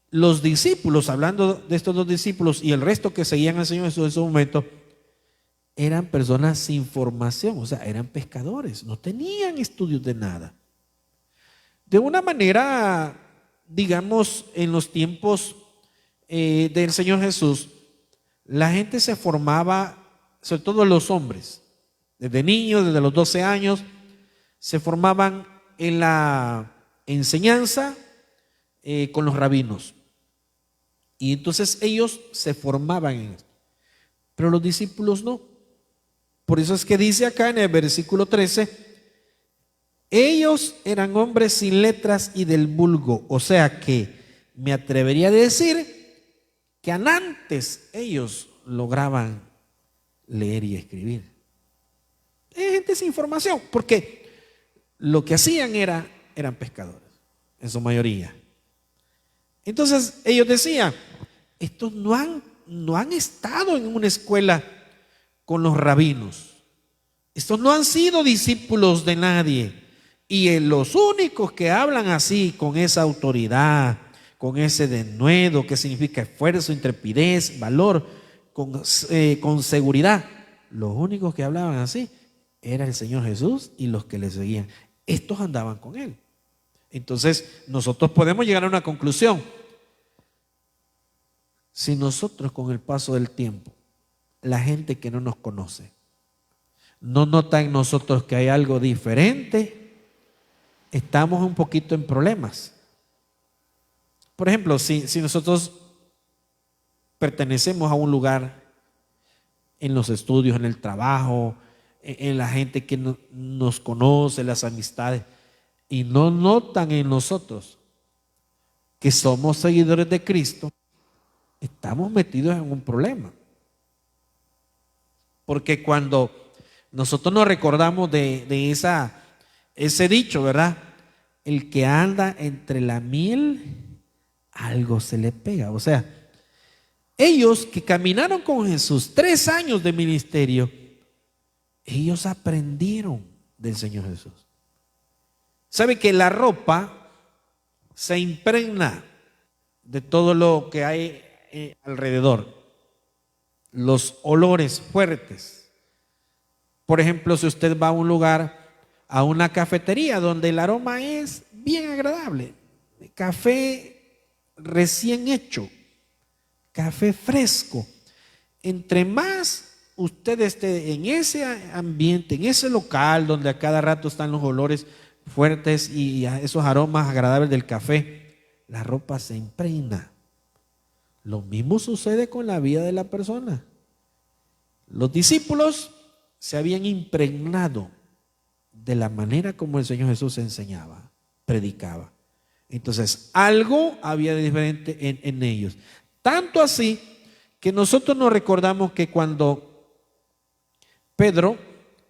los discípulos, hablando de estos dos discípulos y el resto que seguían al Señor Jesús en ese momento, eran personas sin formación, o sea, eran pescadores, no tenían estudios de nada. De una manera, digamos, en los tiempos del Señor Jesús, la gente se formaba, sobre todo los hombres, desde niños, desde los 12 años, se formaban en la enseñanza con los rabinos. Y entonces ellos se formaban en esto. Pero los discípulos no. Por eso es que dice acá en el versículo 13, ellos eran hombres sin letras y del vulgo. O sea que me atrevería a decir que antes ellos lograban leer y escribir. Es gente sin formación, porque lo que hacían eran pescadores, en su mayoría. Entonces ellos decían, estos no han estado en una escuela con los rabinos. Estos no han sido discípulos de nadie. Y los únicos que hablan así, con esa autoridad, con ese denuedo, que significa esfuerzo, intrepidez, valor, con seguridad, los únicos que hablaban así era el Señor Jesús y los que le seguían. Estos andaban con Él. Entonces, nosotros podemos llegar a una conclusión. Si nosotros con el paso del tiempo, la gente que no nos conoce, no nota en nosotros que hay algo diferente, estamos un poquito en problemas. Por ejemplo, si nosotros pertenecemos a un lugar, en los estudios, en el trabajo, en la gente que nos conoce, las amistades, y no notan en nosotros que somos seguidores de Cristo, estamos metidos en un problema. Porque cuando nosotros nos recordamos de ese dicho, ¿verdad? El que anda entre la miel, algo se le pega. O sea, ellos que caminaron con Jesús 3 años de ministerio, ellos aprendieron del Señor Jesús. ¿Sabe que la ropa se impregna de todo lo que hay alrededor? Los olores fuertes. Por ejemplo, si usted va a un lugar, a una cafetería donde el aroma es bien agradable, café recién hecho, café fresco, entre más usted esté en ese ambiente, en ese local donde a cada rato están los olores fuertes y esos aromas agradables del café, la ropa se impregna. Lo mismo sucede con la vida de la persona. Los discípulos se habían impregnado de la manera como el Señor Jesús enseñaba, predicaba. Entonces, algo había de diferente en ellos. Tanto así que nosotros nos recordamos que cuando Pedro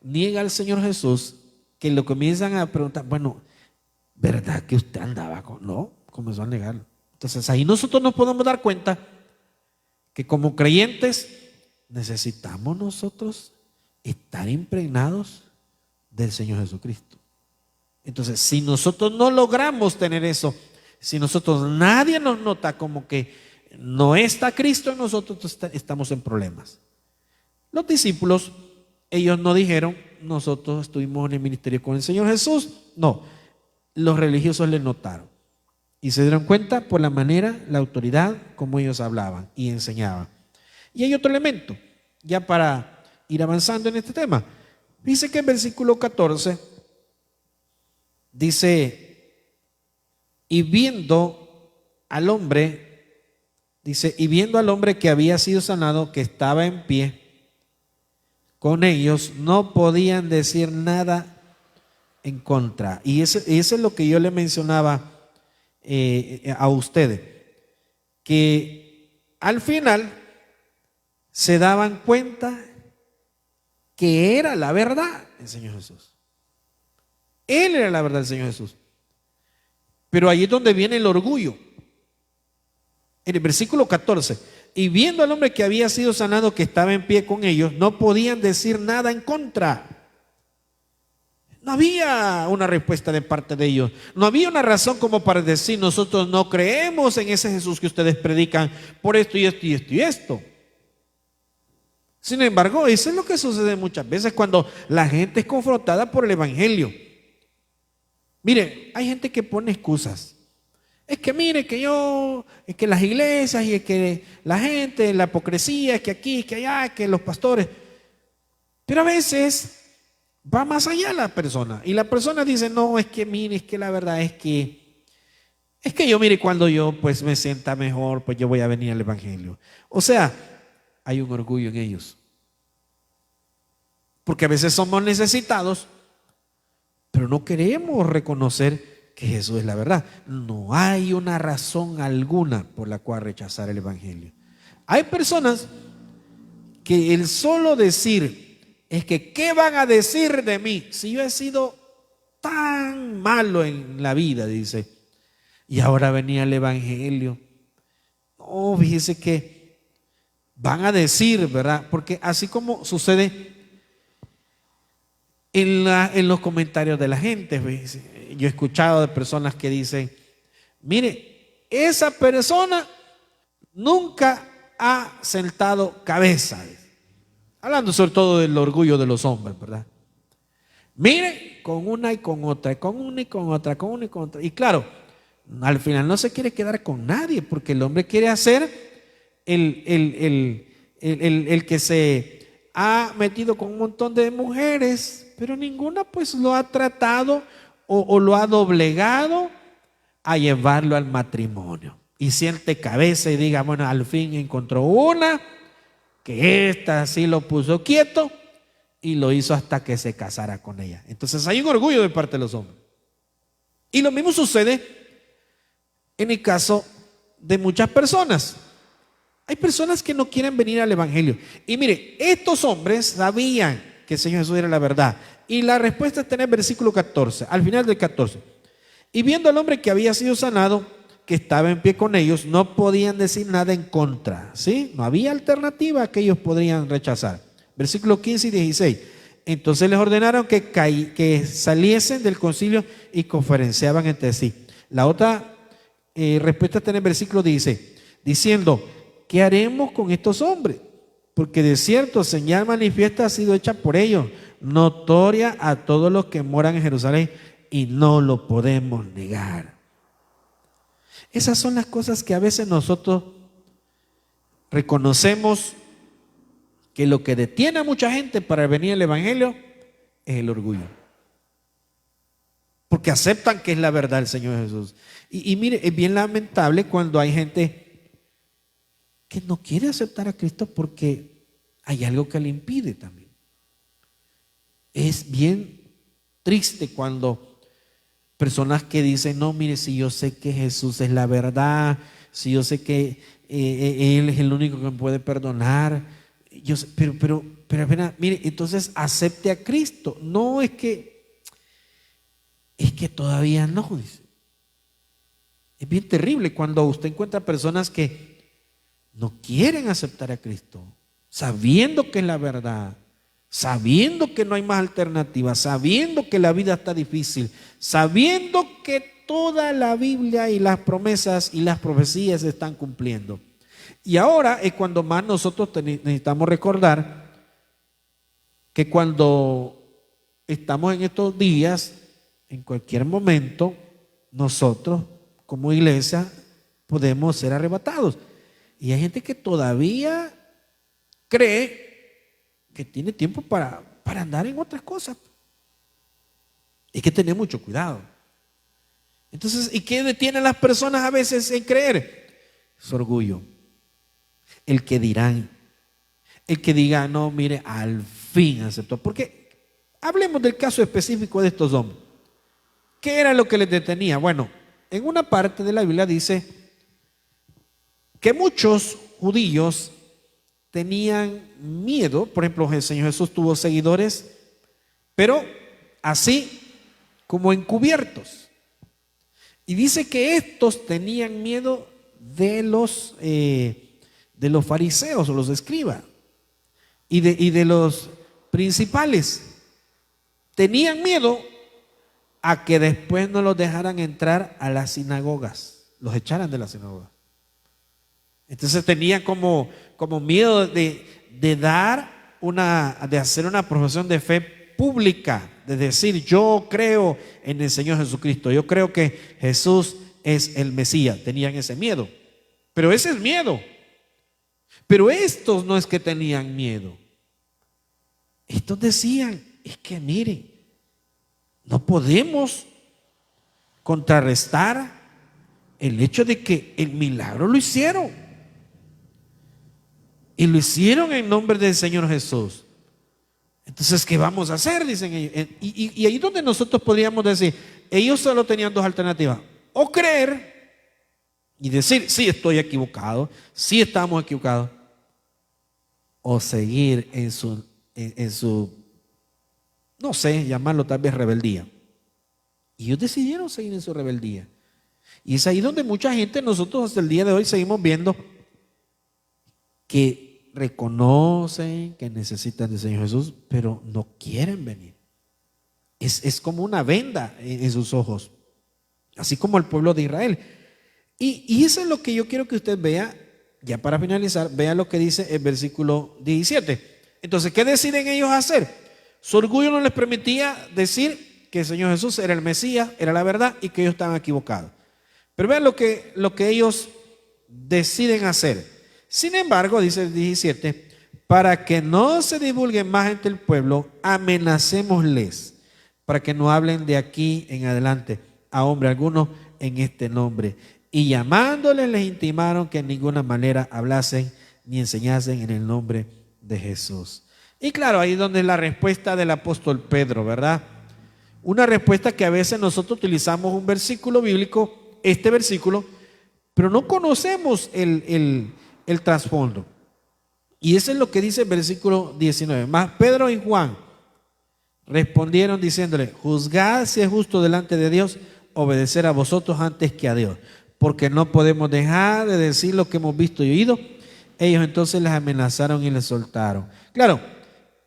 niega al Señor Jesús, que lo comienzan a preguntar, bueno, ¿verdad que usted andaba con...? No, comenzó a negarlo. Entonces ahí nosotros nos podemos dar cuenta que como creyentes necesitamos nosotros estar impregnados del Señor Jesucristo. Entonces, si nosotros no logramos tener eso, si nosotros nadie nos nota como que no está Cristo en nosotros, estamos en problemas. Los discípulos, ellos no dijeron, nosotros estuvimos en el ministerio con el Señor Jesús. No, los religiosos le notaron y se dieron cuenta por la manera, la autoridad, como ellos hablaban y enseñaban. Y hay otro elemento, ya para ir avanzando en este tema. Dice que en versículo 14 dice, y viendo al hombre, dice, y viendo al hombre que había sido sanado, que estaba en pie con ellos, no podían decir nada en contra. Y eso es lo que yo le mencionaba a ustedes, que al final se daban cuenta que era la verdad el Señor Jesús. Él era la verdad el Señor Jesús. Pero ahí es donde viene el orgullo. En el versículo 14, y viendo al hombre que había sido sanado, que estaba en pie con ellos, no podían decir nada en contra. No había una respuesta de parte de ellos. No había una razón como para decir, nosotros no creemos en ese Jesús que ustedes predican por esto y esto y esto y esto. Sin embargo, eso es lo que sucede muchas veces cuando la gente es confrontada por el evangelio. Mire, hay gente que pone excusas. Es que mire que es que las iglesias y es que la gente, la hipocresía, es que aquí, es que allá, es que los pastores. Pero a veces va más allá la persona. Y la persona dice, no, es que mire, es que la verdad es que yo mire, cuando yo pues me sienta mejor, pues yo voy a venir al evangelio. O sea, hay un orgullo en ellos. Porque a veces somos necesitados, pero no queremos reconocer que Jesús es la verdad. No hay una razón alguna por la cual rechazar el evangelio. Hay personas que el solo decir es que ¿qué van a decir de mí si yo he sido tan malo en la vida? Dice, y ahora venía el evangelio. No, fíjese que van a decir, ¿verdad? Porque así como sucede en los comentarios de la gente, yo he escuchado de personas que dicen, mire, esa persona nunca ha sentado cabeza. Hablando sobre todo del orgullo de los hombres, ¿verdad? Mire, con una y con otra, con una y con otra, con una y con otra. Y claro, al final no se quiere quedar con nadie, porque el hombre quiere hacer el que se ha metido con un montón de mujeres, pero ninguna pues lo ha tratado o lo ha doblegado a llevarlo al matrimonio. Y siente cabeza y diga, bueno, al fin encontró una que esta sí lo puso quieto y lo hizo hasta que se casara con ella. Entonces hay un orgullo de parte de los hombres. Y lo mismo sucede en el caso de muchas personas. Hay personas que no quieren venir al evangelio. Y mire, estos hombres sabían que el Señor Jesús era la verdad. Y la respuesta está en el versículo 14, al final del 14. Y viendo al hombre que había sido sanado, que estaba en pie con ellos, no podían decir nada en contra, ¿sí? No había alternativa que ellos podrían rechazar. Versículos 15 y 16. Entonces les ordenaron que saliesen del concilio y conferenciaban entre sí. La otra respuesta está en el versículo 16, diciendo, ¿qué haremos con estos hombres? Porque de cierto señal manifiesta ha sido hecha por ellos, notoria a todos los que moran en Jerusalén, y no lo podemos negar. Esas son las cosas que a veces nosotros reconocemos, que lo que detiene a mucha gente para venir al evangelio es el orgullo. Porque aceptan que es la verdad el Señor Jesús. Y mire, es bien lamentable cuando hay gente que no quiere aceptar a Cristo porque hay algo que le impide también. Es bien triste cuando personas que dicen, no, mire, si yo sé que Jesús es la verdad, si yo sé que Él es el único que me puede perdonar, yo sé, pero mire, entonces acepte a Cristo. No, es que todavía no, dice. Es bien terrible cuando usted encuentra personas que no quieren aceptar a Cristo, sabiendo que es la verdad, sabiendo que no hay más alternativa, sabiendo que la vida está difícil, sabiendo que toda la Biblia y las promesas y las profecías se están cumpliendo. Y ahora es cuando más nosotros necesitamos recordar que cuando estamos en estos días, en cualquier momento, nosotros como iglesia podemos ser arrebatados. Y hay gente que todavía cree que tiene tiempo para andar en otras cosas. Hay que tener mucho cuidado. Entonces, ¿y qué detiene a las personas a veces en creer? Su orgullo. El que dirán. El que diga, no, mire, al fin aceptó. Porque hablemos del caso específico de estos hombres. ¿Qué era lo que les detenía? Bueno, en una parte de la Biblia dice que muchos judíos tenían miedo. Por ejemplo, el Señor Jesús tuvo seguidores, pero así como encubiertos. Y dice que estos tenían miedo de los fariseos o los escribas y de los principales. Tenían miedo a que después no los dejaran entrar a las sinagogas, los echaran de la sinagoga. Entonces tenían como miedo de hacer una profesión de fe pública, de decir, yo creo en el Señor Jesucristo, yo creo que Jesús es el Mesías. Tenían ese miedo, pero ese es miedo. Pero estos no es que tenían miedo. Estos decían, es que miren, no podemos contrarrestar el hecho de que el milagro lo hicieron. Y lo hicieron en nombre del Señor Jesús. Entonces, ¿qué vamos a hacer? Dicen ellos. Y ahí es donde nosotros podríamos decir, ellos solo tenían dos alternativas. O creer y decir, sí, estoy equivocado, sí estamos equivocados. O seguir en su, no sé, llamarlo tal vez rebeldía. Y ellos decidieron seguir en su rebeldía. Y es ahí donde mucha gente, nosotros hasta el día de hoy seguimos viendo que reconocen que necesitan del Señor Jesús, pero no quieren venir. Es como una venda en sus ojos, así como el pueblo de Israel. Y eso es lo que yo quiero que usted vea, ya para finalizar, vea lo que dice el versículo 17. Entonces, ¿qué deciden ellos hacer? Su orgullo no les permitía decir que el Señor Jesús era el Mesías, era la verdad y que ellos estaban equivocados. Pero vean lo que ellos deciden hacer. Sin embargo, dice el 17, para que no se divulgue más entre el pueblo, amenacémosles, para que no hablen de aquí en adelante a hombre alguno en este nombre. Y llamándoles les intimaron que en ninguna manera hablasen ni enseñasen en el nombre de Jesús. Y claro, ahí es donde es la respuesta del apóstol Pedro, ¿verdad? Una respuesta que a veces nosotros utilizamos un versículo bíblico, este versículo, pero no conocemos el trasfondo. Y eso es lo que dice el versículo 19. Mas Pedro y Juan respondieron diciéndole: juzgad si es justo delante de Dios obedecer a vosotros antes que a Dios, porque no podemos dejar de decir lo que hemos visto y oído. Ellos entonces les amenazaron y les soltaron. Claro,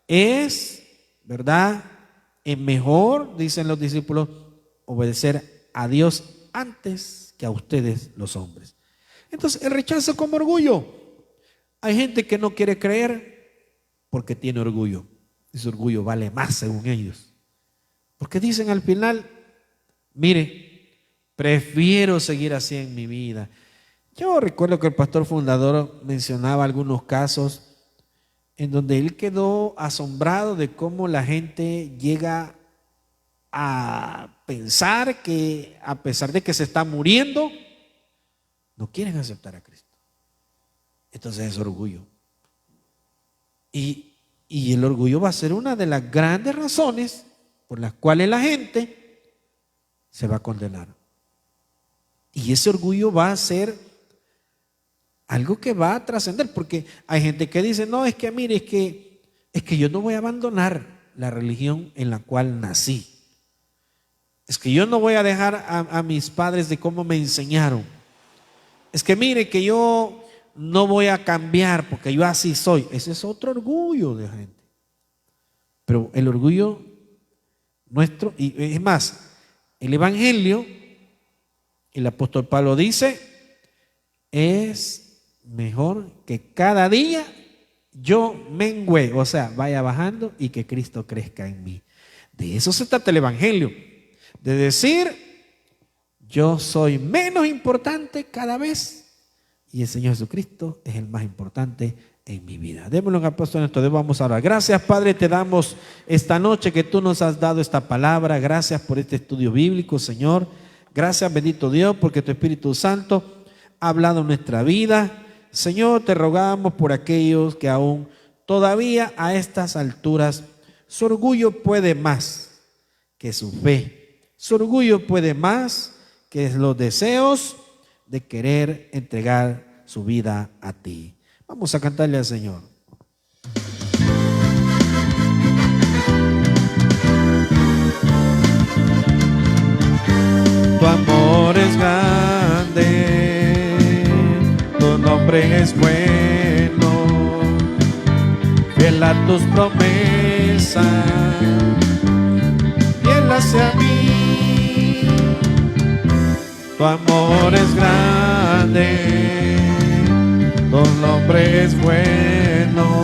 es, ¿verdad?, es mejor, dicen los discípulos, obedecer a Dios antes que a ustedes los hombres. Entonces, el rechazo como orgullo. Hay gente que no quiere creer porque tiene orgullo. Ese orgullo vale más según ellos. Porque dicen al final: mire, prefiero seguir así en mi vida. Yo recuerdo que el pastor fundador mencionaba algunos casos en donde él quedó asombrado de cómo la gente llega a pensar que a pesar de que se está muriendo, no quieren aceptar a Cristo. Entonces es orgullo. Y el orgullo va a ser una de las grandes razones por las cuales la gente se va a condenar. Y ese orgullo va a ser algo que va a trascender, porque hay gente que dice: no, es que mire, es que yo no voy a abandonar la religión en la cual nací. Es que yo no voy a dejar a mis padres de cómo me enseñaron. Es que mire, que yo no voy a cambiar porque yo así soy. Ese es otro orgullo de la gente. Pero el orgullo nuestro, y es más, el evangelio, el apóstol Pablo dice, es mejor que cada día yo mengüe, o sea, vaya bajando y que Cristo crezca en mí. De eso se trata el evangelio, de decir: yo soy menos importante cada vez y el Señor Jesucristo es el más importante en mi vida. Démosle un aplauso a nuestro Dios. Vamos a orar. Gracias, Padre, te damos esta noche que tú nos has dado esta palabra. Gracias por este estudio bíblico, Señor. Gracias, bendito Dios, porque tu Espíritu Santo ha hablado en nuestra vida. Señor, te rogamos por aquellos que aún todavía a estas alturas su orgullo puede más que su fe. Su orgullo puede más que los deseos de querer entregar su vida a ti. Vamos a cantarle al Señor. Tu amor es grande, tu nombre es bueno, fiel a tus promesas, fiel hacia mí. Tu amor es grande, tu nombre es bueno,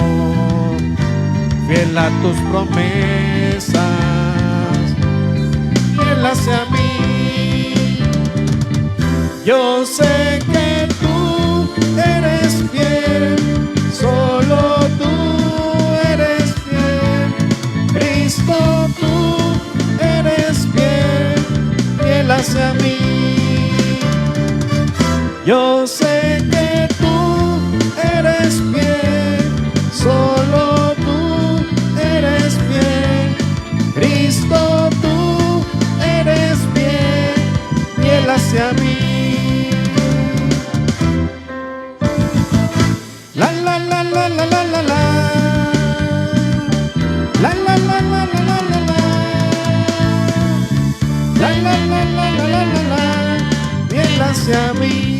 fiel a tus promesas, fiel hacia mí. Yo sé que tú eres fiel, solo tú eres fiel. Cristo, tú eres fiel, fiel hacia mí. Yo sé que tú eres fiel, solo tú eres fiel. Cristo, tú eres fiel, fiel hacia mí. La la la la la la la la. La la la la la la la la. La la la la la la la la. Fiel hacia mí.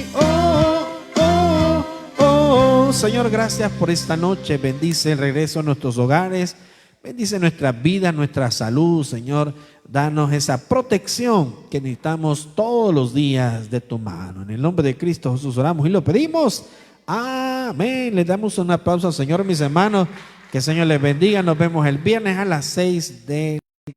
Señor, gracias por esta noche. Bendice el regreso a nuestros hogares. Bendice nuestra vida, nuestra salud, Señor. Danos esa protección que necesitamos todos los días de tu mano. En el nombre de Cristo Jesús oramos y lo pedimos. Amén. Le damos un aplauso al Señor, mis hermanos. Que Que el Señor les bendiga. Nos vemos el viernes a las 6 de